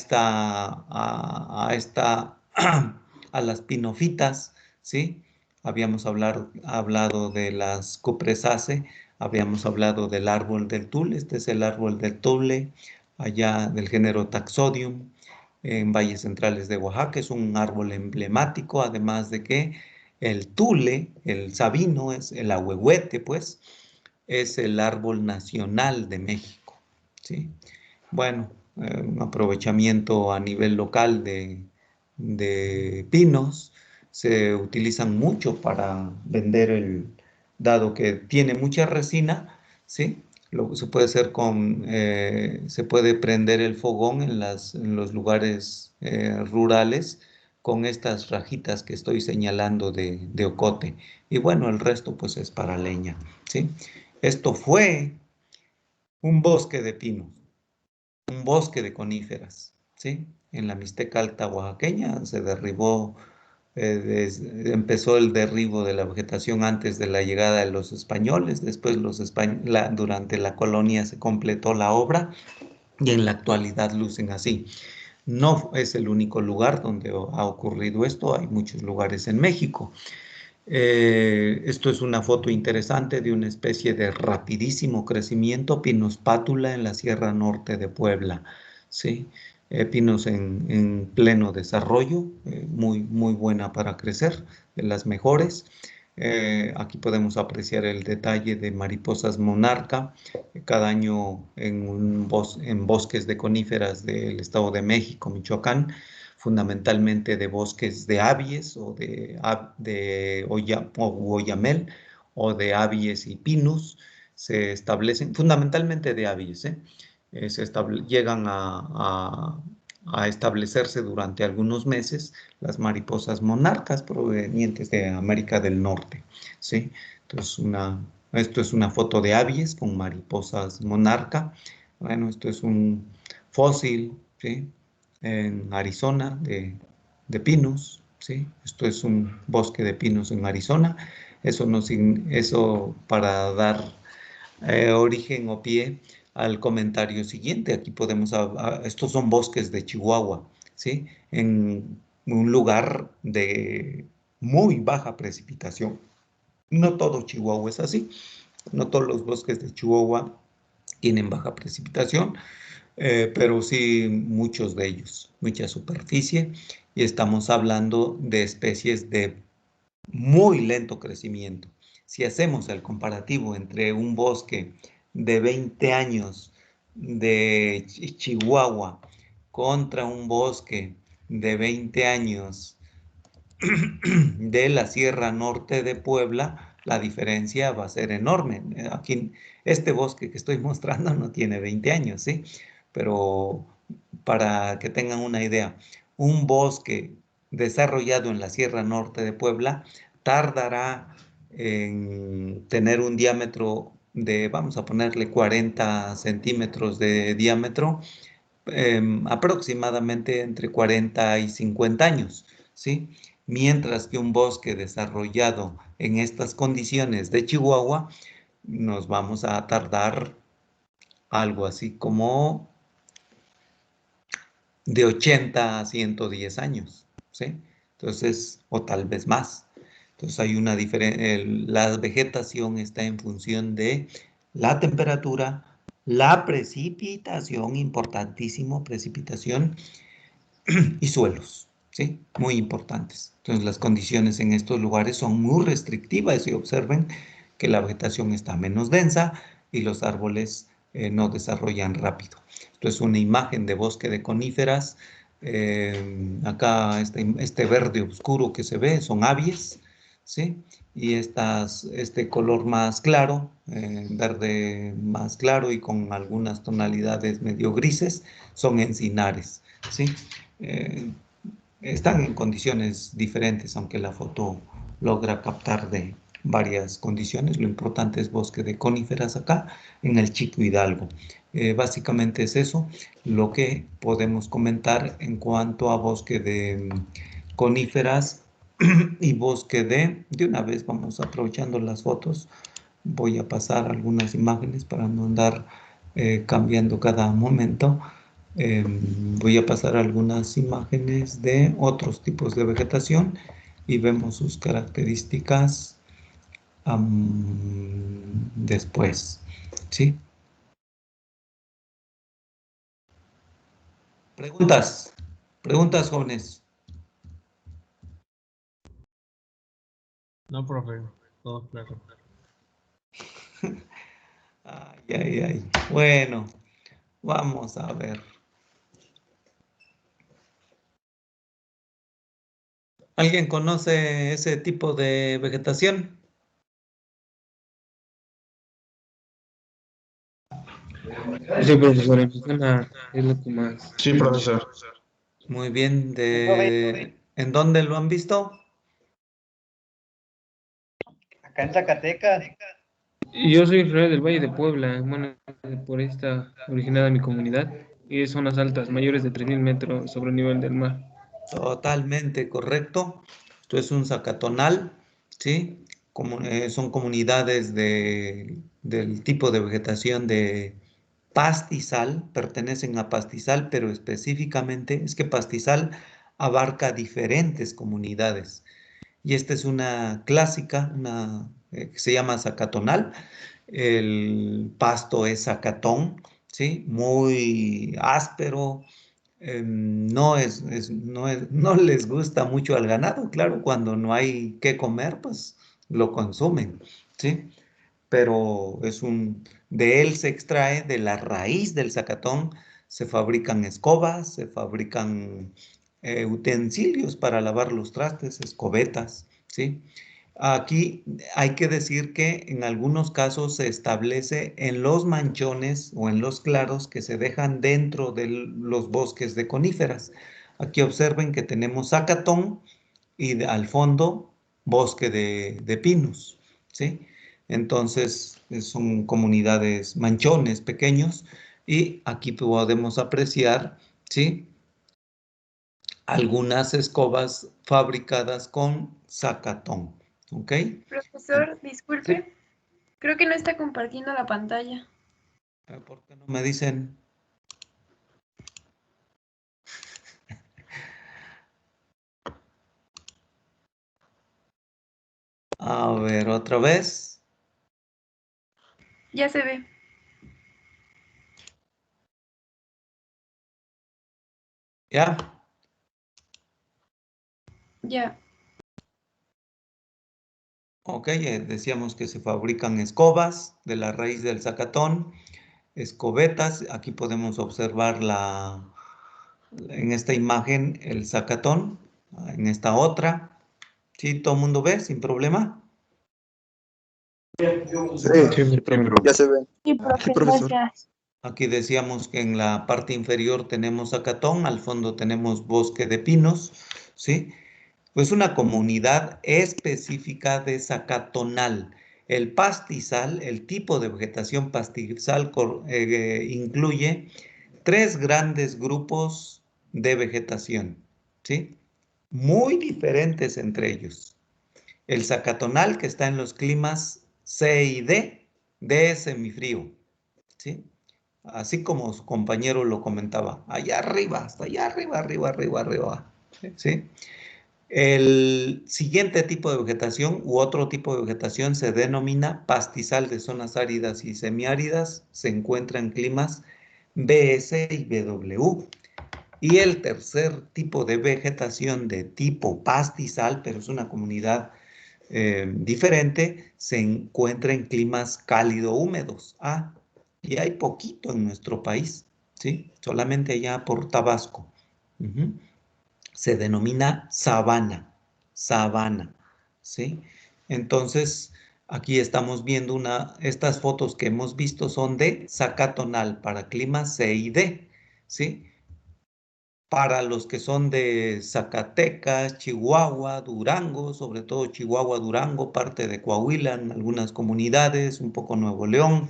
las pinofitas, ¿sí? Habíamos hablado de las Cupressaceae, habíamos hablado del árbol del tule. Este es el árbol del tule, allá del género Taxodium, en valles centrales de Oaxaca. Es un árbol emblemático, además de que el tule, el sabino, es el ahuehuete, pues, es el árbol nacional de México, ¿sí? Bueno, un aprovechamiento a nivel local de pinos. Se utilizan mucho para vender dado que tiene mucha resina, ¿sí? Se puede hacer se puede prender el fogón en los lugares rurales con estas rajitas que estoy señalando de ocote. Y bueno, el resto pues es para leña, ¿sí? Esto fue un bosque de pinos, un bosque de coníferas, ¿sí? En la Mixteca Alta Oaxaqueña se derribó, empezó el derribo de la vegetación antes de la llegada de los españoles. Después durante la colonia se completó la obra, y en la actualidad lucen así. No es el único lugar donde ha ocurrido esto, hay muchos lugares en México. Esto es una foto interesante de una especie de rapidísimo crecimiento, Pinus pátula en la Sierra Norte de Puebla, ¿sí? Pinos en pleno desarrollo, muy buena para crecer, de las mejores. Aquí podemos apreciar el detalle de mariposas monarca, cada año en bosques de coníferas del Estado de México, Michoacán, fundamentalmente de bosques de abies o oyamel o de abies y pinus, se establecen, fundamentalmente de abies, llegan a establecerse durante algunos meses las mariposas monarcas provenientes de América del Norte, ¿sí? Entonces, esto es una foto de abies con mariposas monarca. Bueno, esto es un fósil, ¿sí? En Arizona de pinos, ¿sí? Esto es un bosque de pinos en Arizona. Eso para dar origen o pie al comentario siguiente. Aquí estos son bosques de Chihuahua, ¿sí? En un lugar de muy baja precipitación. No todo Chihuahua es así. No todos los bosques de Chihuahua tienen baja precipitación, pero sí muchos de ellos, mucha superficie, y estamos hablando de especies de muy lento crecimiento. Si hacemos el comparativo entre un bosque de 20 años de Chihuahua contra un bosque de 20 años de la Sierra Norte de Puebla, la diferencia va a ser enorme. Aquí, este bosque que estoy mostrando no tiene 20 años, ¿sí? Pero para que tengan una idea, un bosque desarrollado en la Sierra Norte de Puebla tardará en tener un diámetro de, vamos a ponerle 40 centímetros de diámetro, aproximadamente entre 40 y 50 años, ¿sí? Mientras que un bosque desarrollado en estas condiciones de Chihuahua, nos vamos a tardar algo así como de 80 a 110 años, ¿sí? Entonces, o tal vez más. Entonces hay una diferencia, la vegetación está en función de la temperatura, la precipitación, importantísimo, precipitación y suelos, ¿sí? Muy importantes. Entonces las condiciones en estos lugares son muy restrictivas y observen que la vegetación está menos densa y los árboles no desarrollan rápido. Esto es una imagen de bosque de coníferas. Acá este verde oscuro que se ve son abies, ¿sí? Y este color más claro, verde más claro y con algunas tonalidades medio grises, son encinares, ¿sí? Eh, Están en condiciones diferentes, aunque la foto logra captar de varias condiciones. Lo importante es bosque de coníferas acá, en el Chico Hidalgo. Básicamente es eso lo que podemos comentar en cuanto a bosque de coníferas y bosque de una vez vamos aprovechando las fotos. Voy a pasar algunas imágenes para no andar cambiando cada momento. Voy a pasar algunas imágenes de otros tipos de vegetación y vemos sus características después. ¿Sí? Preguntas. Preguntas, jóvenes. No, profe, todo claro. Ay. Bueno, vamos a ver. ¿Alguien conoce ese tipo de vegetación? Sí, profesor, en zona es lo que más. Sí, profesor. Muy bien. ¿En dónde lo han visto? Acá en Zacatecas. Y yo soy Israel del Valle de Puebla, bueno, por esta originada mi comunidad, y es zonas altas, mayores de 3.000 metros sobre el nivel del mar. Totalmente correcto. Esto es un zacatonal, ¿sí? Son comunidades del tipo de vegetación pastizal, pertenecen a pastizal, pero específicamente es que pastizal abarca diferentes comunidades. Y esta es una clásica, que se llama zacatonal. El pasto es zacatón, ¿sí? Muy áspero. No les gusta mucho al ganado, claro, cuando no hay que comer, pues lo consumen, ¿sí? Pero de él se extrae, de la raíz del zacatón, se fabrican escobas, se fabrican utensilios para lavar los trastes, escobetas, ¿sí? Aquí hay que decir que en algunos casos se establece en los manchones o en los claros que se dejan dentro de los bosques de coníferas. Aquí observen que tenemos zacatón y al fondo bosque de pinos, ¿sí? Entonces son comunidades manchones pequeños y aquí podemos apreciar, ¿sí? Algunas escobas fabricadas con zacatón, ¿ok? Profesor, Sí. disculpe, creo que no está compartiendo la pantalla. ¿Por qué no me dicen? A ver, otra vez. Ya se ve. ¿Ya? Ya. Ok, decíamos que se fabrican escobas de la raíz del zacatón, escobetas. Aquí podemos observar en esta imagen el zacatón, en esta otra. ¿Sí? ¿Todo el mundo ve sin problema? Sí, ya se ve. Sí, Sí, profe, profesor. gracias. Aquí decíamos que en la parte inferior tenemos zacatón, al fondo tenemos bosque de pinos, ¿sí? Pues una comunidad específica de zacatonal. El pastizal, el tipo de vegetación pastizal incluye tres grandes grupos de vegetación, ¿sí? Muy diferentes entre ellos. El zacatonal, que está en los climas C y D, D es semifrío, ¿sí? Así como su compañero lo comentaba, allá arriba, hasta allá arriba, arriba, arriba, arriba, ¿sí? El siguiente tipo de vegetación u otro tipo de vegetación se denomina pastizal de zonas áridas y semiáridas. Se encuentra en climas BS y BW. Y el tercer tipo de vegetación de tipo pastizal, pero es una comunidad diferente, se encuentra en climas cálido-húmedos. Ah, y hay poquito en nuestro país, ¿sí? Solamente allá por Tabasco. Ujú. Se denomina sabana, sabana, ¿sí? Entonces, aquí estamos viendo estas fotos que hemos visto son de Zacatonal para climas C y D, ¿sí? Para los que son de Zacatecas, Chihuahua, Durango, sobre todo Chihuahua, Durango, parte de Coahuila, en algunas comunidades, un poco Nuevo León,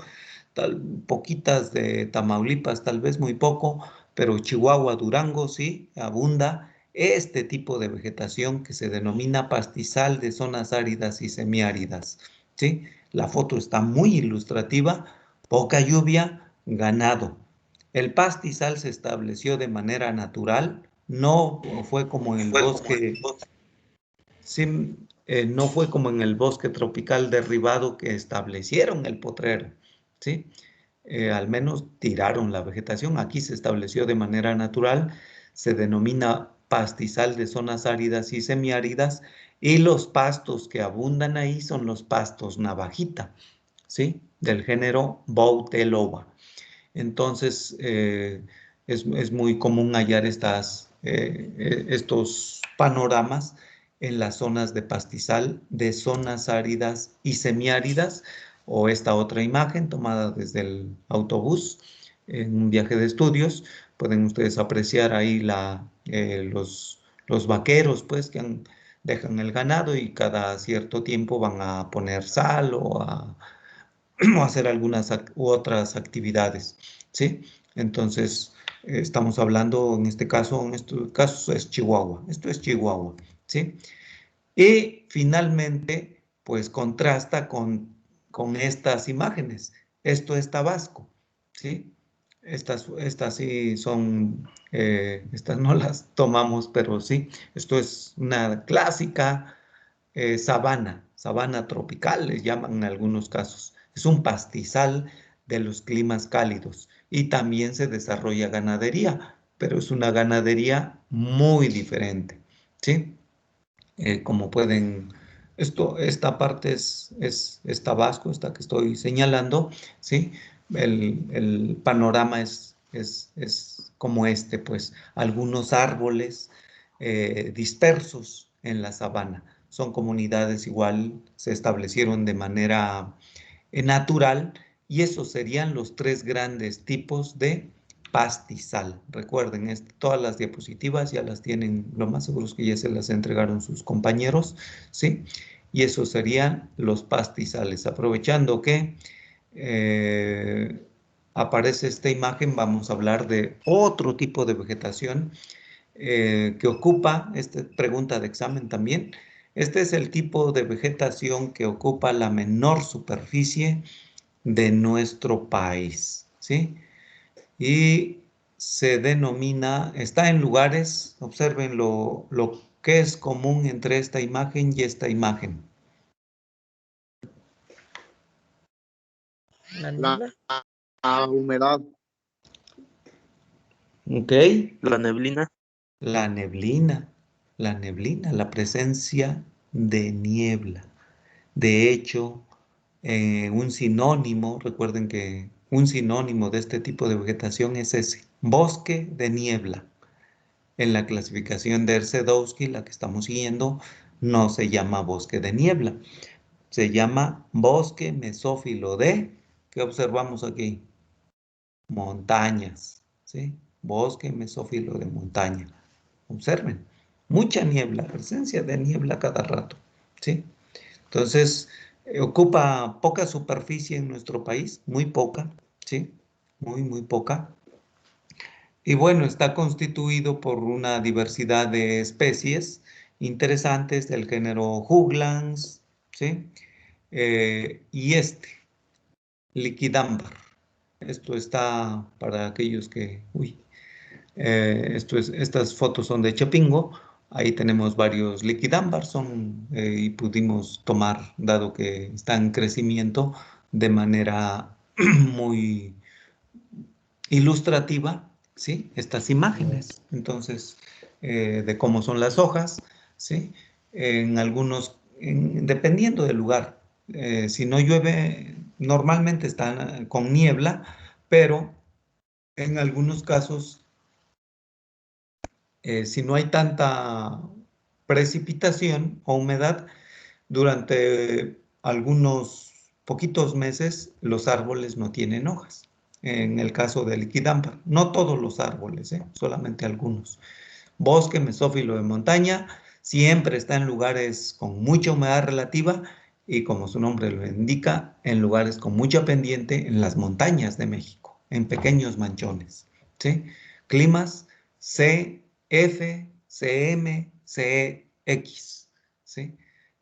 poquitas de Tamaulipas, tal vez muy poco, pero Chihuahua, Durango, sí, abunda este tipo de vegetación que se denomina pastizal de zonas áridas y semiáridas, ¿sí? La foto está muy ilustrativa, poca lluvia, ganado. El pastizal se estableció de manera natural, no fue como en el bosque, sí, no fue como en el bosque tropical derribado que establecieron el potrero, ¿sí? Al menos tiraron la vegetación. Aquí se estableció de manera natural, se denomina pastizal de zonas áridas y semiáridas, y los pastos que abundan ahí son los pastos navajita, ¿sí? Del género Bouteloba. Entonces, es muy común hallar estos panoramas en las zonas de pastizal, de zonas áridas y semiáridas, o esta otra imagen tomada desde el autobús en un viaje de estudios. Pueden ustedes apreciar ahí los vaqueros, pues, dejan el ganado y cada cierto tiempo van a poner sal o hacer algunas u otras actividades, ¿sí? Entonces, estamos hablando en este caso, en estos casos es Chihuahua, esto es Chihuahua, ¿sí? Y finalmente, pues contrasta con estas imágenes. Esto es Tabasco, ¿sí? Estas sí son, estas no las tomamos, pero sí, esto es una clásica sabana tropical, les llaman en algunos casos. Es un pastizal de los climas cálidos y también se desarrolla ganadería, pero es una ganadería muy diferente, ¿sí? Como pueden, esta parte es Tabasco, esta que estoy señalando, ¿sí? El panorama es como este, pues algunos árboles dispersos en la sabana. Son comunidades igual, se establecieron de manera natural y esos serían los tres grandes tipos de pastizal. Recuerden, todas las diapositivas ya las tienen, lo más seguro es que ya se las entregaron sus compañeros, ¿sí? Y esos serían los pastizales. Aprovechando que aparece esta imagen, vamos a hablar de otro tipo de vegetación que ocupa, esta pregunta de examen también, este es el tipo de vegetación que ocupa la menor superficie de nuestro país, ¿sí? Y se denomina, está en lugares, observen lo que es común entre esta imagen y esta imagen. La humedad. ¿Ok? La neblina. La neblina, la presencia de niebla. De hecho, un sinónimo, recuerden que un sinónimo de este tipo de vegetación es ese, bosque de niebla. En la clasificación de Ercedowski, la que estamos siguiendo, no se llama bosque de niebla, se llama bosque mesófilo de, ¿qué observamos aquí? Montañas, ¿sí? Bosque mesófilo de montaña. Observen, mucha niebla, presencia de niebla cada rato, ¿sí? Entonces, ocupa poca superficie en nuestro país, muy poca, ¿sí? Muy poca. Y bueno, está constituido por una diversidad de especies interesantes del género Juglans, ¿sí? Y Liquidambar. Esto está para aquellos que, estas fotos son de Chapingo. Ahí tenemos varios liquidámbar, y pudimos tomar, dado que están en crecimiento, de manera muy ilustrativa, ¿sí? Estas imágenes. Entonces, de cómo son las hojas, ¿sí? En algunos, dependiendo del lugar, si no llueve, normalmente están con niebla, pero en algunos casos si no hay tanta precipitación o humedad, durante algunos poquitos meses los árboles no tienen hojas. En el caso del liquidámbar, no todos los árboles, solamente algunos. Bosque mesófilo de montaña siempre está en lugares con mucha humedad relativa y como su nombre lo indica, en lugares con mucha pendiente en las montañas de México, en pequeños manchones, ¿sí? Climas CF, CM, CX, ¿sí?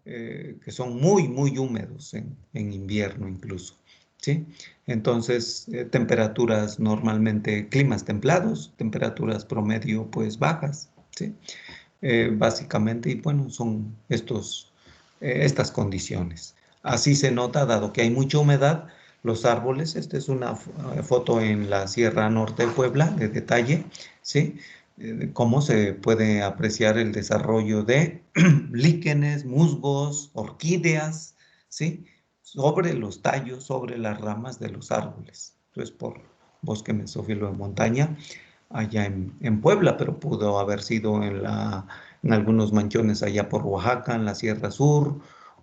Que son muy húmedos en invierno incluso, ¿sí? Entonces, temperaturas normalmente, climas templados, temperaturas promedio pues bajas, ¿sí? Básicamente, y bueno, son estas condiciones. Así se nota, dado que hay mucha humedad, los árboles, esta es una foto en la Sierra Norte de Puebla, de detalle, ¿sí? Cómo se puede apreciar el desarrollo de líquenes, musgos, orquídeas, ¿sí? Sobre los tallos, sobre las ramas de los árboles. Entonces, por bosque mesófilo de montaña, allá en Puebla, pero pudo haber sido en algunos manchones allá por Oaxaca, en la Sierra Sur,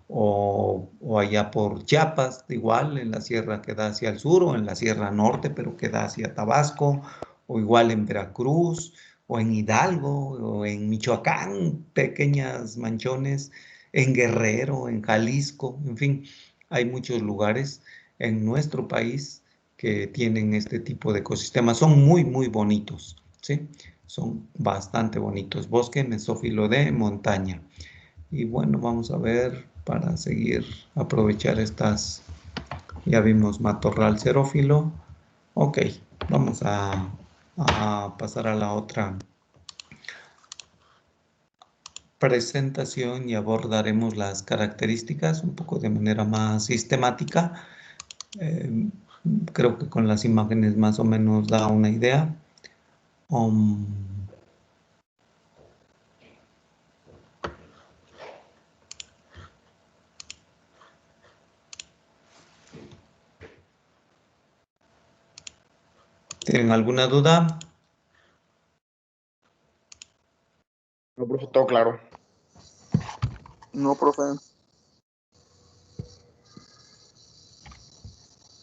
o allá por Chiapas, igual en la sierra que da hacia el sur, o en la Sierra Norte, pero que da hacia Tabasco, o igual en Veracruz, o en Hidalgo, o en Michoacán, pequeñas manchones, en Guerrero, en Jalisco, en fin, hay muchos lugares en nuestro país que tienen este tipo de ecosistemas. Son muy bonitos, ¿sí? Son bastante bonitos. Bosque mesófilo de montaña. Y bueno, vamos a ver para seguir, aprovechar estas. Ya vimos matorral xerófilo. Ok, vamos a pasar a la otra presentación y abordaremos las características un poco de manera más sistemática. Creo que con las imágenes más o menos da una idea. ¿Tienen alguna duda? No, profe, todo claro. No, profe.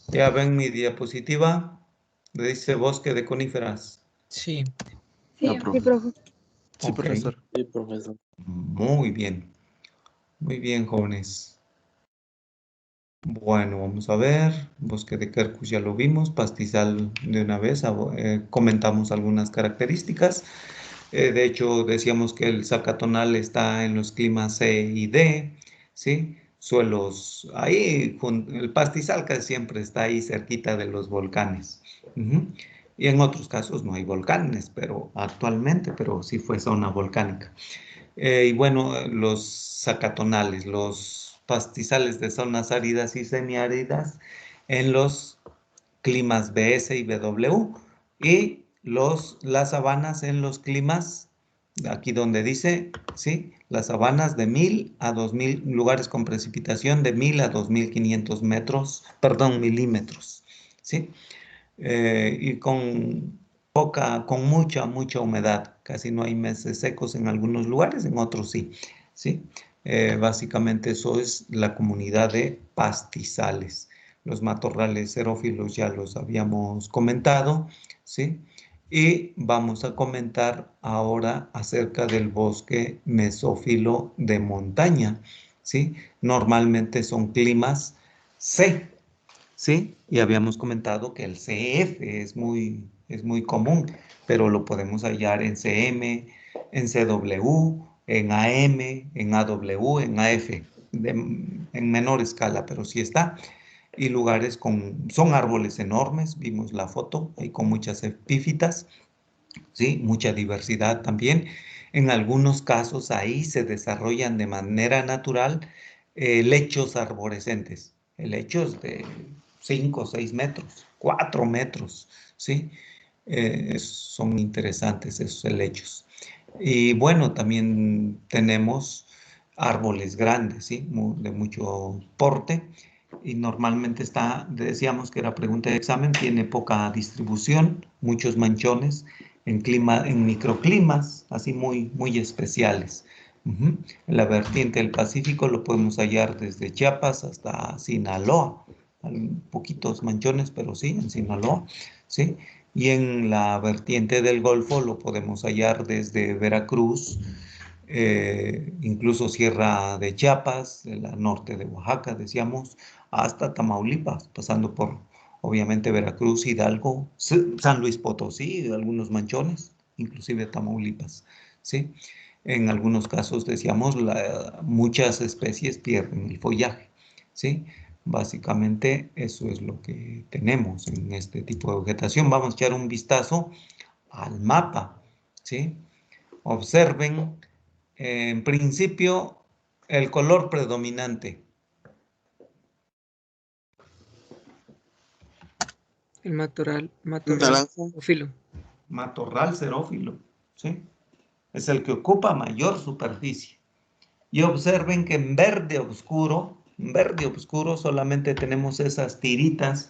¿Ya ven mi diapositiva? Dice bosque de coníferas. Sí. Sí. No, profe. Sí, Ok. profesor. Sí, profesor. Muy bien. Muy bien, jóvenes. Bueno, vamos a ver. Bosque de quercus ya lo vimos. Pastizal de una vez. Comentamos algunas características. De hecho, decíamos que el zacatonal está en los climas C y D, ¿sí? Suelos, ahí, el pastizal casi siempre está ahí cerquita de los volcanes. Ujú. Y en otros casos no hay volcanes, pero actualmente, pero sí fue zona volcánica. Y bueno, los zacatonales, los pastizales de zonas áridas y semiáridas en los climas BS y BW, y las sabanas en los climas, aquí donde dice, ¿sí? Las sabanas de 1000 a 2000, lugares con precipitación de 1000 a 2500 metros, perdón, milímetros, ¿sí? Y con mucha humedad. Casi no hay meses secos en algunos lugares, en otros sí, ¿sí? Básicamente eso es la comunidad de pastizales. Los matorrales xerófilos ya los habíamos comentado, ¿sí? Y vamos a comentar ahora acerca del bosque mesófilo de montaña, ¿sí? Normalmente son climas C, ¿sí? Y habíamos comentado que el CF es muy común, pero lo podemos hallar en CM, en CW, en AM, en AW, en AF, en menor escala, pero sí está. Y lugares son árboles enormes, vimos la foto, ahí con muchas epífitas, ¿sí? Mucha diversidad también. En algunos casos ahí se desarrollan de manera natural lechos arborescentes, lechos de 5, 6 metros, 4 metros, ¿sí? Son interesantes esos helechos. Y bueno, también tenemos árboles grandes, ¿sí? De mucho porte. Y normalmente decíamos que era pregunta de examen, tiene poca distribución, muchos manchones en microclimas, así muy especiales. Ujú. En la vertiente del Pacífico lo podemos hallar desde Chiapas hasta Sinaloa. Hay poquitos manchones, pero sí, en Sinaloa, ¿sí? Y en la vertiente del Golfo lo podemos hallar desde Veracruz, incluso Sierra de Chiapas, el norte de Oaxaca, decíamos, hasta Tamaulipas, pasando por, obviamente, Veracruz, Hidalgo, San Luis Potosí, algunos manchones, inclusive Tamaulipas, ¿sí? En algunos casos, decíamos, muchas especies pierden el follaje, ¿sí? Básicamente, eso es lo que tenemos en este tipo de vegetación. Vamos a echar un vistazo al mapa, ¿sí? Observen, en principio, el color predominante. El matorral Naranja. xerófilo. Matorral xerófilo, ¿sí? Es el que ocupa mayor superficie. Y observen que en verde oscuro solamente tenemos esas tiritas,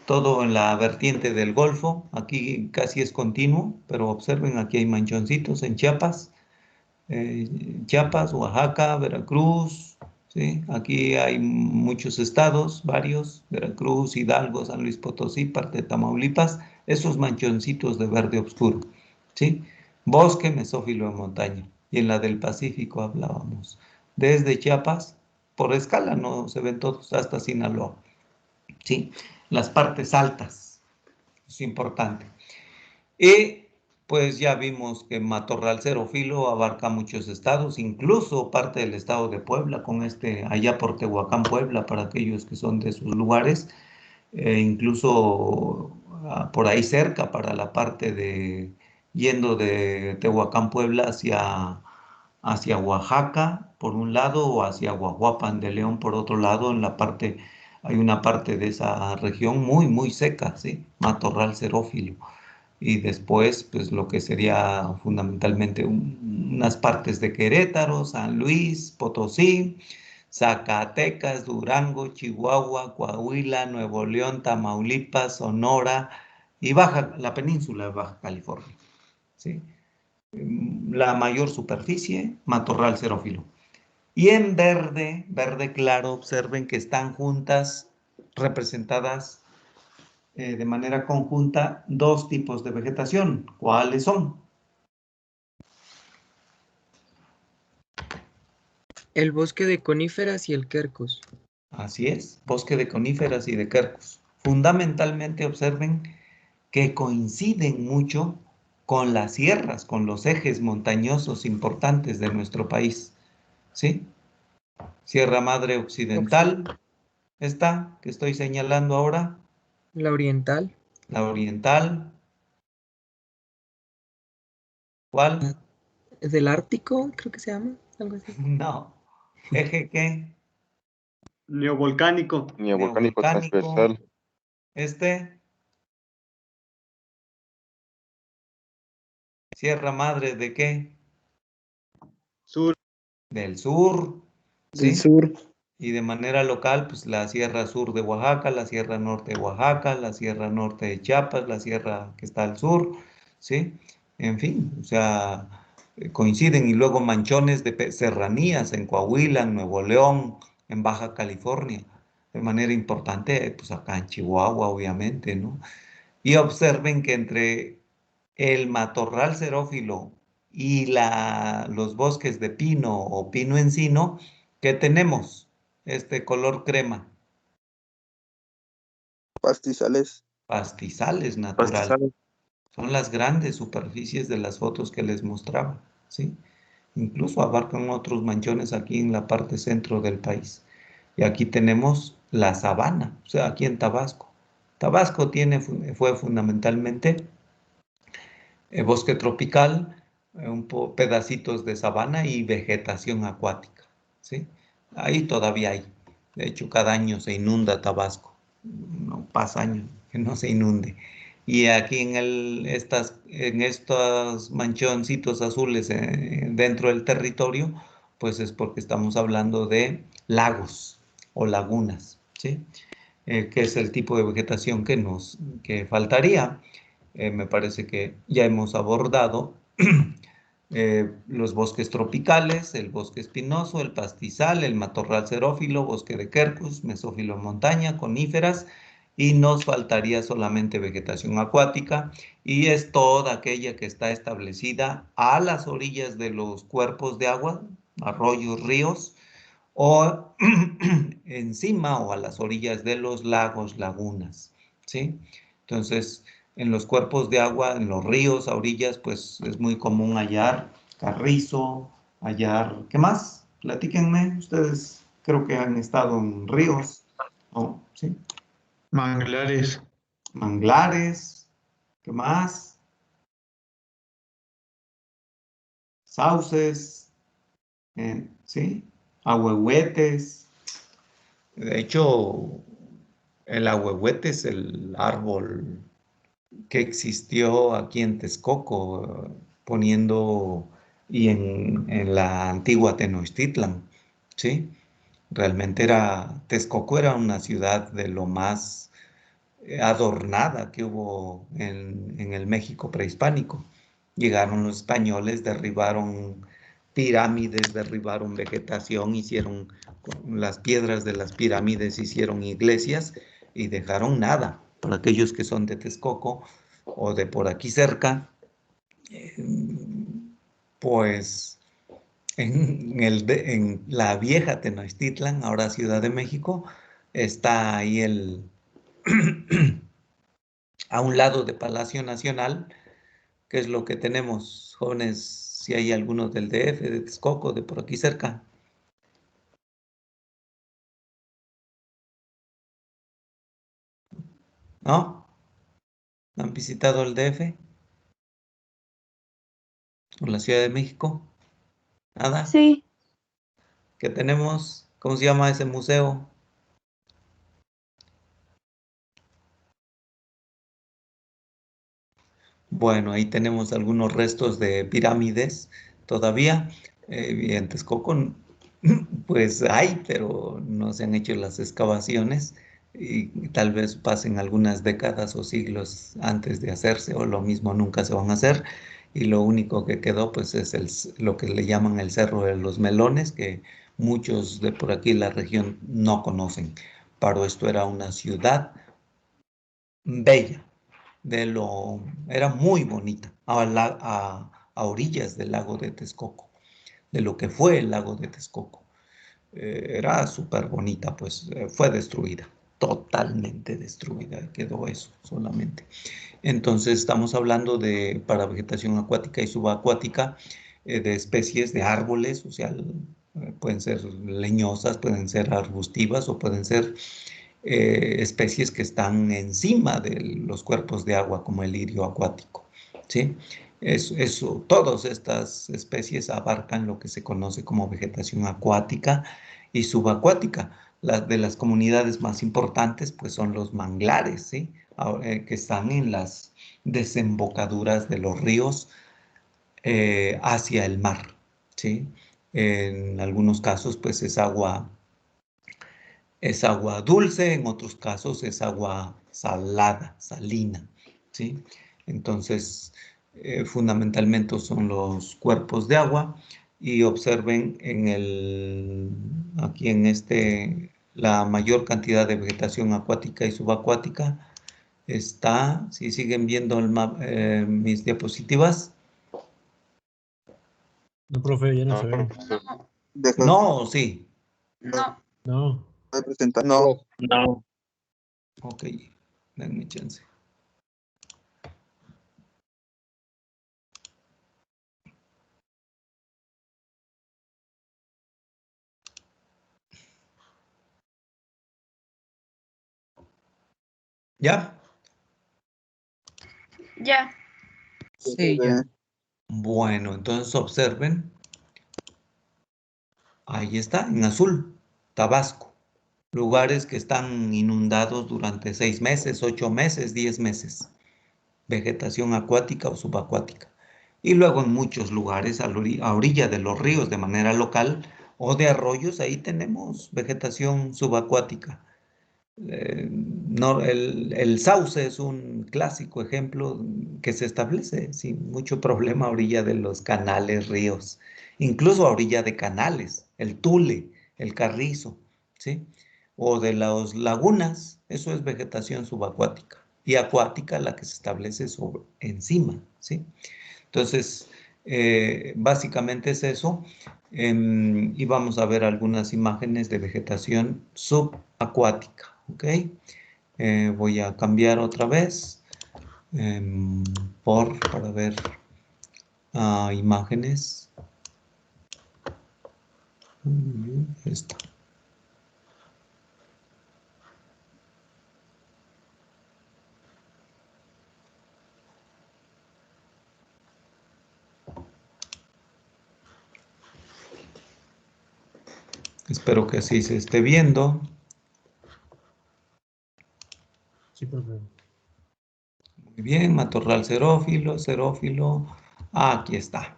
todo en la vertiente del Golfo. Aquí casi es continuo, pero observen, aquí hay manchoncitos en Chiapas, Oaxaca, Veracruz, ¿sí? Aquí hay muchos estados, varios, Veracruz, Hidalgo, San Luis Potosí, parte de Tamaulipas, esos manchoncitos de verde oscuro, ¿sí? Bosque mesófilo de montaña. Y en la del Pacífico hablábamos. Desde Chiapas, por escala no se ven todos, hasta Sinaloa, ¿sí? Las partes altas, es importante. Y pues ya vimos que matorral xerófilo abarca muchos estados, incluso parte del estado de Puebla, allá por Tehuacán, Puebla, para aquellos que son de sus lugares, incluso por ahí cerca, para la parte de, yendo de Tehuacán, Puebla, hacia Oaxaca, por un lado, o hacia Guajuapan de León, por otro lado, en la parte, hay una parte de esa región muy, muy seca, ¿sí? Matorral xerófilo. Y después, pues lo que sería fundamentalmente unas partes de Querétaro, San Luis, Potosí, Zacatecas, Durango, Chihuahua, Coahuila, Nuevo León, Tamaulipas, Sonora y la península de Baja California, ¿sí? La mayor superficie, matorral xerófilo. Y en verde, verde claro, observen que están juntas, representadas de manera conjunta, dos tipos de vegetación. ¿Cuáles son? El bosque de coníferas y el quercus. Así es, bosque de coníferas y de quercus. Fundamentalmente observen que coinciden mucho con las sierras, con los ejes montañosos importantes de nuestro país. ¿Sí? Sierra Madre Occidental, esta que estoy señalando ahora, La oriental. la oriental, ¿cuál? Es del Ártico, creo que se llama, algo así. No. ¿Eje qué? Neovolcánico. Neovolcánico Neovolcánico. transversal. Este, Sierra Madre ¿de qué? Sur. Del sur, Del ¿sí? sur. Y de manera local, pues la Sierra Sur de Oaxaca, la Sierra Norte de Oaxaca, la Sierra Norte de Chiapas, la Sierra que está al sur, ¿sí? En fin, o sea, coinciden. Y luego manchones de serranías en Coahuila, en Nuevo León, en Baja California, de manera importante, pues acá en Chihuahua, obviamente, ¿no? Y observen que entre el matorral xerófilo y los bosques de pino o pino encino, ¿qué tenemos? Este color crema, Pastizales. pastizales naturales. Pastizales. Son las grandes superficies de las fotos que les mostraba, ¿sí? Incluso abarcan otros manchones aquí en la parte centro del país. Y aquí tenemos la sabana, o sea, aquí en Tabasco. Tabasco fue fundamentalmente bosque tropical, pedacitos de sabana y vegetación acuática, ¿sí? Ahí todavía hay. De hecho, cada año se inunda Tabasco. No pasa año que no se inunde. Y aquí en estos manchoncitos azules dentro del territorio, pues es porque estamos hablando de lagos o lagunas, ¿sí? Que es el tipo de vegetación que faltaría. Me parece que ya hemos abordado los bosques tropicales, el bosque espinoso, el pastizal, el matorral xerófilo, bosque de quercus, mesófilo en montaña, coníferas, y nos faltaría solamente vegetación acuática, y es toda aquella que está establecida a las orillas de los cuerpos de agua, arroyos, ríos, o encima o a las orillas de los lagos, lagunas, ¿sí? Entonces, en los cuerpos de agua, en los ríos, a orillas, pues es muy común hallar carrizo, hallar, ¿qué más? Platíquenme, ustedes creo que han estado en ríos, ¿no? ¿Sí? Manglares. Manglares, ¿qué más? Sauces, ¿sí? Ahuehuetes. De hecho, el ahuehuete es el árbol que existió aquí en Texcoco, poniendo y en la antigua Tenochtitlan, ¿sí? Realmente Texcoco era una ciudad de lo más adornada que hubo en el México prehispánico. Llegaron los españoles, derribaron pirámides, derribaron vegetación, hicieron con las piedras de las pirámides, hicieron iglesias y dejaron nada. Para aquellos que son de Texcoco o de por aquí cerca, eh, pues en la vieja Tenochtitlan, ahora Ciudad de México, está ahí a un lado de Palacio Nacional, que es lo que tenemos, jóvenes, si hay algunos del DF, de Texcoco, de por aquí cerca. ¿No? ¿Han visitado el DF o la Ciudad de México? ¿Nada? Sí. ¿Qué tenemos? ¿Cómo se llama ese museo? Bueno, ahí tenemos algunos restos de pirámides todavía. Y en Texcoco, pues hay, pero no se han hecho las excavaciones y tal vez pasen algunas décadas o siglos antes de hacerse, o lo mismo nunca se van a hacer. Y lo único que quedó, pues, es lo que le llaman el Cerro de los Melones, que muchos de por aquí la región no conocen. Pero esto era una ciudad bella, era muy bonita, a orillas del lago de Texcoco, de lo que fue el lago de Texcoco. Era súper bonita, pues fue destruida, totalmente destruida, quedó eso solamente. Entonces estamos hablando de, para vegetación acuática y subacuática, de especies de árboles, o sea, pueden ser leñosas, pueden ser arbustivas o pueden ser especies que están encima de los cuerpos de agua, como el lirio acuático, ¿sí? Todas estas especies abarcan lo que se conoce como vegetación acuática y subacuática. Las de las comunidades más importantes, pues, son los manglares, ¿sí? Que están en las desembocaduras de los ríos hacia el mar, ¿sí? En algunos casos, pues, es agua dulce, en otros casos es agua salada, salina, ¿sí? Entonces, fundamentalmente son los cuerpos de agua y observen aquí en la mayor cantidad de vegetación acuática y subacuática está, si siguen viendo mis diapositivas. No, profe, ya no se ve. No, Deja No, sí. no. No. de presentar. No. No. Ok, denme chance. ¿Ya? Ya. Sí, ya. Bueno, entonces observen, ahí está, en azul, Tabasco. Lugares que están inundados durante 6 meses, 8 meses, 10 meses. Vegetación acuática o subacuática. Y luego en muchos lugares a orilla de los ríos de manera local o de arroyos, ahí tenemos vegetación subacuática. No, el sauce es un clásico ejemplo que se establece sin mucho problema a orilla de los canales, ríos, incluso a orilla de canales, el tule, el carrizo, ¿sí? O de las lagunas, eso es vegetación subacuática. Y acuática la que se establece encima, ¿sí? Entonces, básicamente es eso. Y vamos a ver algunas imágenes de vegetación subacuática, ¿ok? Voy a cambiar otra vez para ver imágenes. Esta. Espero que así se esté viendo. Sí, profe. Muy bien, matorral xerófilo. Aquí está.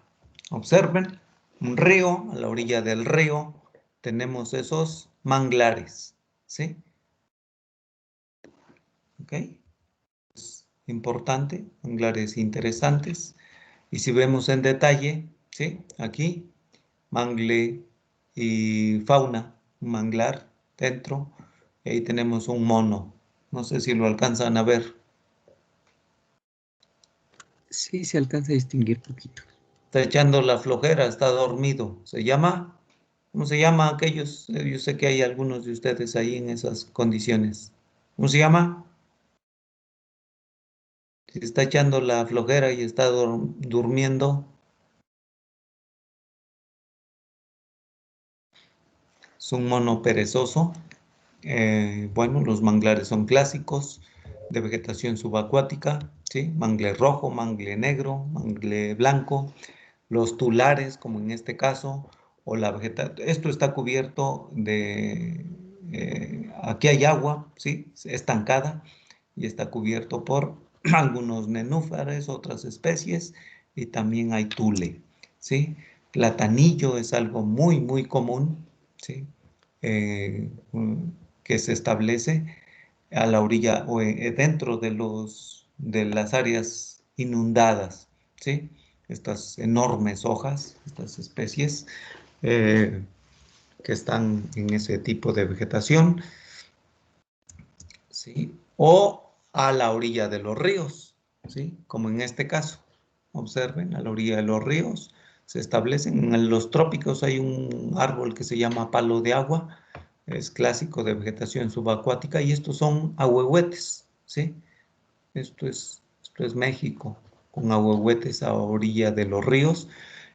Observen, un río, a la orilla del río tenemos esos manglares, ¿sí? ¿Ok? Es importante, manglares interesantes. Y si vemos en detalle, ¿sí? Aquí, mangle y fauna, un manglar dentro. Y ahí tenemos un mono. No sé si lo alcanzan a ver. Sí, se alcanza a distinguir poquito. Está echando la flojera, está dormido. ¿Cómo se llama aquellos? Yo sé que hay algunos de ustedes ahí en esas condiciones. ¿Cómo se llama? Si está echando la flojera y está durmiendo. Es un mono perezoso. Bueno, los manglares son clásicos. de vegetación subacuática, ¿sí? Mangle rojo, mangle negro, mangle blanco, los tulares, como en este caso, o la vegetación. Esto está cubierto de, aquí hay agua, ¿sí? Estancada, y está cubierto por algunos nenúfares, otras especies, y también hay tule, ¿sí? Platanillo es algo muy, muy común, ¿sí? Que se establece a la orilla o dentro de las áreas inundadas, ¿sí? Estas enormes hojas, estas especies eh, que están en ese tipo de vegetación, ¿sí? O a la orilla de los ríos, ¿sí? Como en este caso. Observen, a la orilla de los ríos se establecen. En los trópicos hay un árbol que se llama palo de agua, es clásico de vegetación subacuática, y estos son ahuehuetes, ¿sí? Esto es México, con ahuehuetes a orilla de los ríos,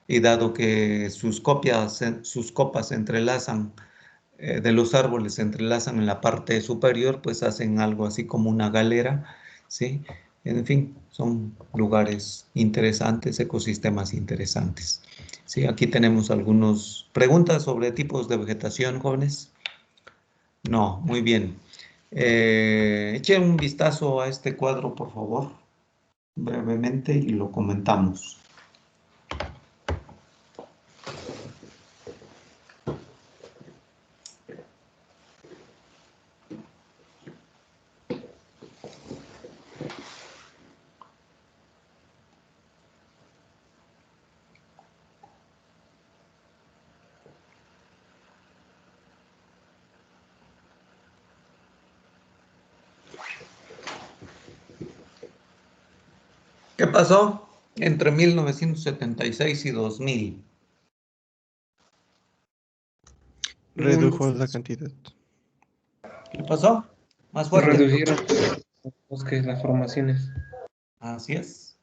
y dado que sus copas se entrelazan, de los árboles se entrelazan en la parte superior, pues hacen algo así como una galera, ¿sí? En fin, son lugares interesantes, ecosistemas interesantes. Sí, aquí tenemos algunas preguntas sobre tipos de vegetación, jóvenes. No, muy bien. Echen un vistazo a este cuadro, por favor, brevemente, y lo comentamos. ¿Qué pasó entre 1976 y 2000? Redujo la cantidad. ¿Qué pasó? Más Se fuerte. redujeron los bosques, las formaciones. Así es.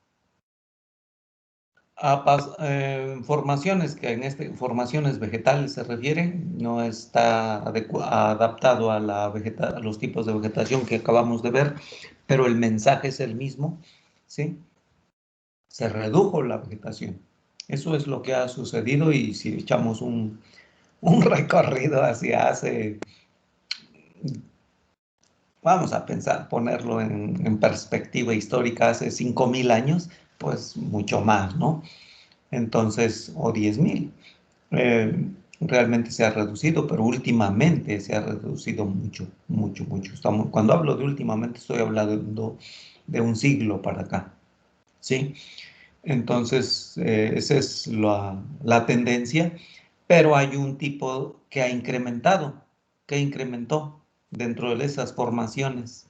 Formaciones que formaciones vegetales se refieren, no está adaptado a a los tipos de vegetación que acabamos de ver, pero el mensaje es el mismo, ¿sí? Se redujo la vegetación. Eso es lo que ha sucedido, y si echamos un recorrido hacia hace, vamos a pensar, ponerlo en perspectiva histórica, hace 5.000 años, pues mucho más, ¿no? Entonces, o 10.000. Realmente se ha reducido, pero últimamente se ha reducido mucho, mucho, mucho. Cuando hablo de últimamente, estoy hablando de un siglo para acá, ¿sí? Entonces, esa es la tendencia, pero hay un tipo que ha incrementado, que incrementó dentro de esas formaciones.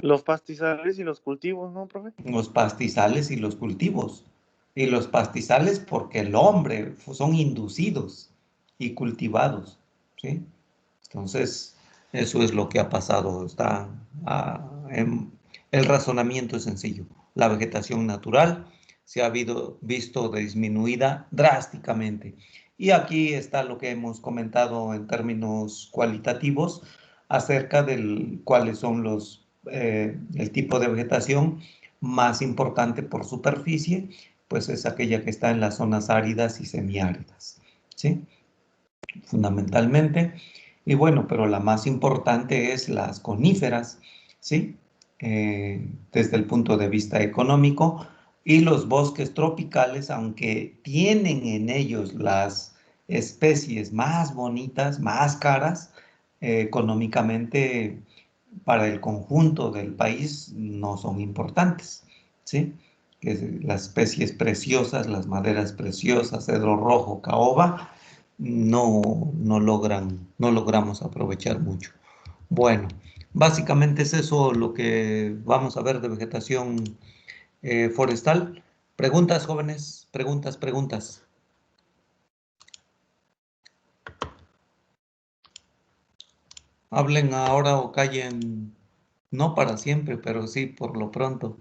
Los pastizales y los cultivos, ¿no, profe? Los pastizales y los cultivos. Y los pastizales porque el hombre son inducidos y cultivados, ¿sí? Entonces, eso es lo que ha pasado. El razonamiento es sencillo. La vegetación natural se ha visto disminuida drásticamente. Y aquí está lo que hemos comentado en términos cualitativos acerca de cuáles son el tipo de vegetación más importante por superficie, pues es aquella que está en las zonas áridas y semiáridas, ¿sí? Fundamentalmente. Y bueno, pero la más importante es las coníferas, ¿sí? Desde el punto de vista económico, y los bosques tropicales, aunque tienen en ellos las especies más bonitas, más caras, económicamente para el conjunto del país no son importantes, ¿sí? Las especies preciosas, las maderas preciosas, cedro rojo, caoba, no logramos aprovechar mucho. Bueno, básicamente es eso lo que vamos a ver de vegetación forestal. ¿Preguntas, jóvenes? Preguntas, preguntas. Hablen ahora o callen, no para siempre, pero sí por lo pronto.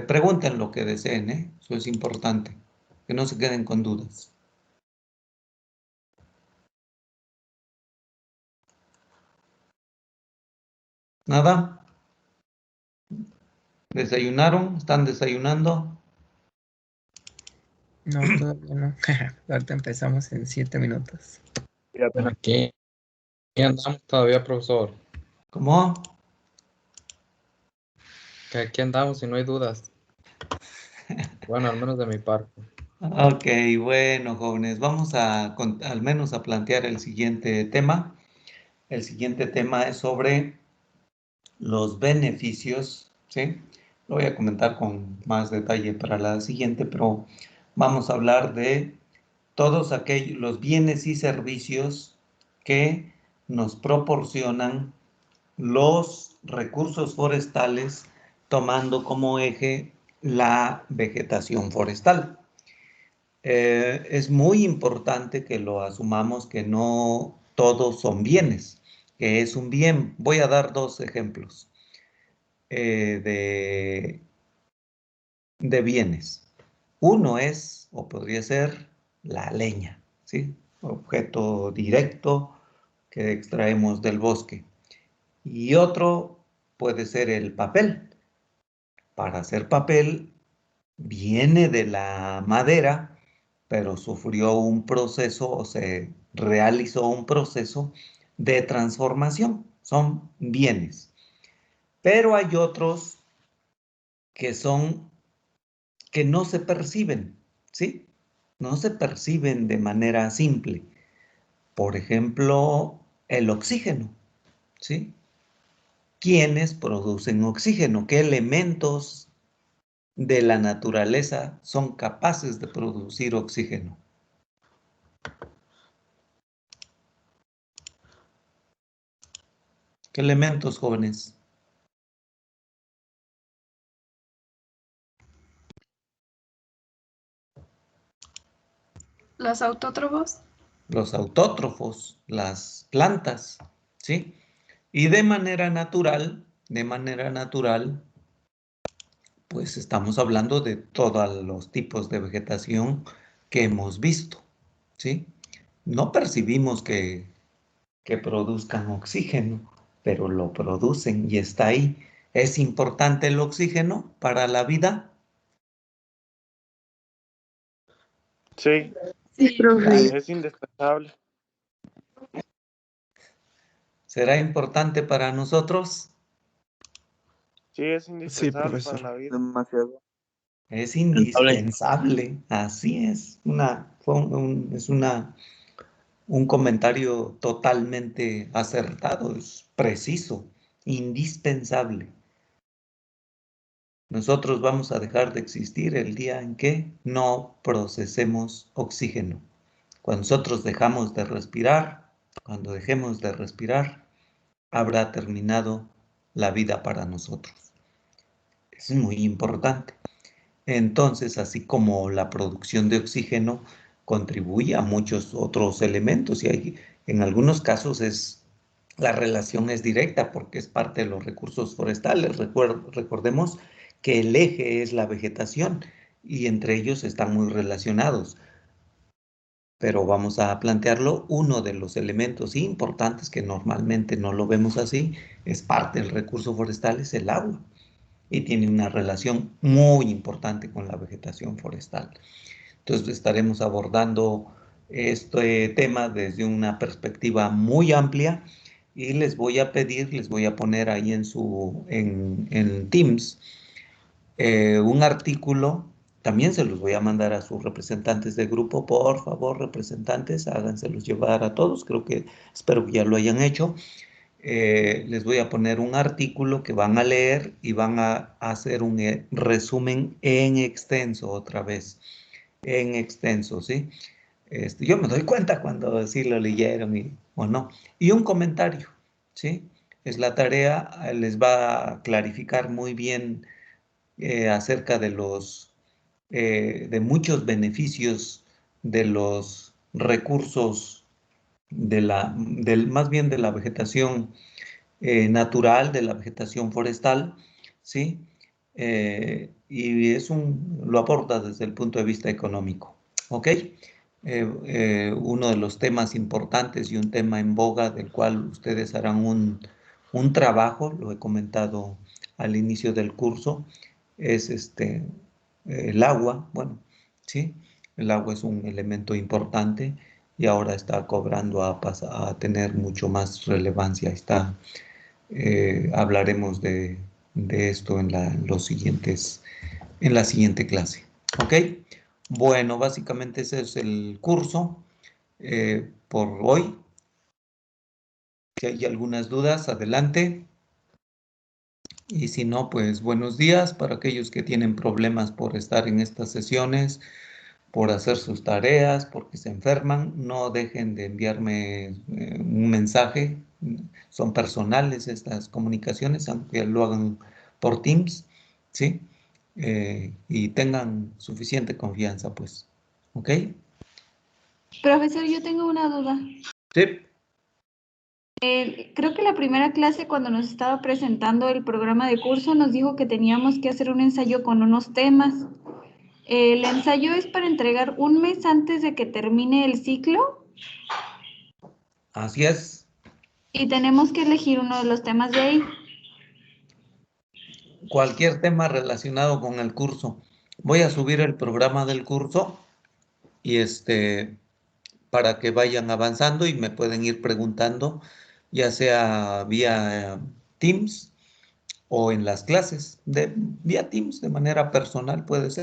Pregunten lo que deseen, ¿eh? Eso es importante, que no se queden con dudas. ¿Nada? ¿Desayunaron? ¿Están desayunando? No, todavía no. Ahorita empezamos en 7 minutos. Aquí andamos todavía, profesor. ¿Cómo? Que aquí andamos y no hay dudas. Bueno, al menos de mi parte. Ok, bueno, jóvenes, vamos al menos a plantear el siguiente tema. El siguiente tema es sobre los beneficios, ¿sí? Lo voy a comentar con más detalle para la siguiente, pero vamos a hablar de todos aquellos, los bienes y servicios que nos proporcionan los recursos forestales, tomando como eje la vegetación forestal. Es muy importante que lo asumamos que no todos son bienes, que es un bien. Voy a dar dos ejemplos de bienes. Uno es, o podría ser, la leña, ¿sí? Objeto directo que extraemos del bosque. Y otro puede ser el papel. Para hacer papel viene de la madera, pero sufrió un proceso o se realizó un proceso de transformación. Son bienes. Pero hay otros que no se perciben, ¿sí? No se perciben de manera simple. Por ejemplo, el oxígeno, ¿sí? ¿Quiénes producen oxígeno? ¿Qué elementos de la naturaleza son capaces de producir oxígeno? ¿Qué elementos, jóvenes? Los autótrofos. Los autótrofos, las plantas, ¿sí? Y de manera natural, pues estamos hablando de todos los tipos de vegetación que hemos visto, ¿sí? No percibimos que produzcan oxígeno, pero lo producen y está ahí. ¿Es importante el oxígeno para la vida? Sí, Sí. es indispensable. ¿Será importante para nosotros? Sí, es Sí, indispensable para profesor. la vida. Demasiado. Es indispensable, así es. Es un comentario totalmente acertado, es preciso, indispensable. Nosotros vamos a dejar de existir el día en que no procesemos oxígeno. Cuando nosotros dejamos de respirar, cuando dejemos de respirar, habrá terminado la vida para nosotros. Es muy importante. Entonces, así como la producción de oxígeno contribuye a muchos otros elementos y en algunos casos la relación es directa porque es parte de los recursos forestales. Recordemos que el eje es la vegetación y entre ellos están muy relacionados. Pero vamos a plantearlo, uno de los elementos importantes que normalmente no lo vemos así, es parte del recurso forestal, es el agua y tiene una relación muy importante con la vegetación forestal. Entonces estaremos abordando este tema desde una perspectiva muy amplia y les voy a pedir, les voy a poner ahí en Teams un artículo, también se los voy a mandar a sus representantes de grupo, por favor, representantes, háganselos llevar a todos, espero que ya lo hayan hecho. Les voy a poner un artículo que van a leer y van a hacer un resumen en extenso otra vez, en extenso, ¿sí? Yo me doy cuenta cuando sí lo leyeron o no. Y un comentario, ¿sí? Es la tarea, les va a clarificar muy bien acerca de muchos beneficios de los recursos más bien de la vegetación natural, de la vegetación forestal, ¿sí? Y lo aborda desde el punto de vista económico, ¿ok? Uno de los temas importantes y un tema en boga del cual ustedes harán un trabajo, lo he comentado al inicio del curso, es el agua. Bueno, sí, el agua es un elemento importante y ahora está cobrando a tener mucho más relevancia. Hablaremos de esto en en la siguiente clase. ¿Ok? Bueno, básicamente ese es el curso por hoy. Si hay algunas dudas, adelante. Y si no, pues buenos días para aquellos que tienen problemas por estar en estas sesiones, por hacer sus tareas, porque se enferman. No dejen de enviarme un mensaje. Son personales estas comunicaciones, aunque lo hagan por Teams, ¿sí? Y tengan suficiente confianza, pues. ¿Ok? Profesor, yo tengo una duda. Sí. Creo que la primera clase, cuando nos estaba presentando el programa de curso, nos dijo que teníamos que hacer un ensayo con unos temas. ¿El ensayo es para entregar un mes antes de que termine el ciclo? Así es. Y tenemos que elegir uno de los temas de ahí. Cualquier tema relacionado con el curso. Voy a subir el programa del curso y para que vayan avanzando y me pueden ir preguntando, ya sea vía Teams o en las clases, vía Teams de manera personal puede ser.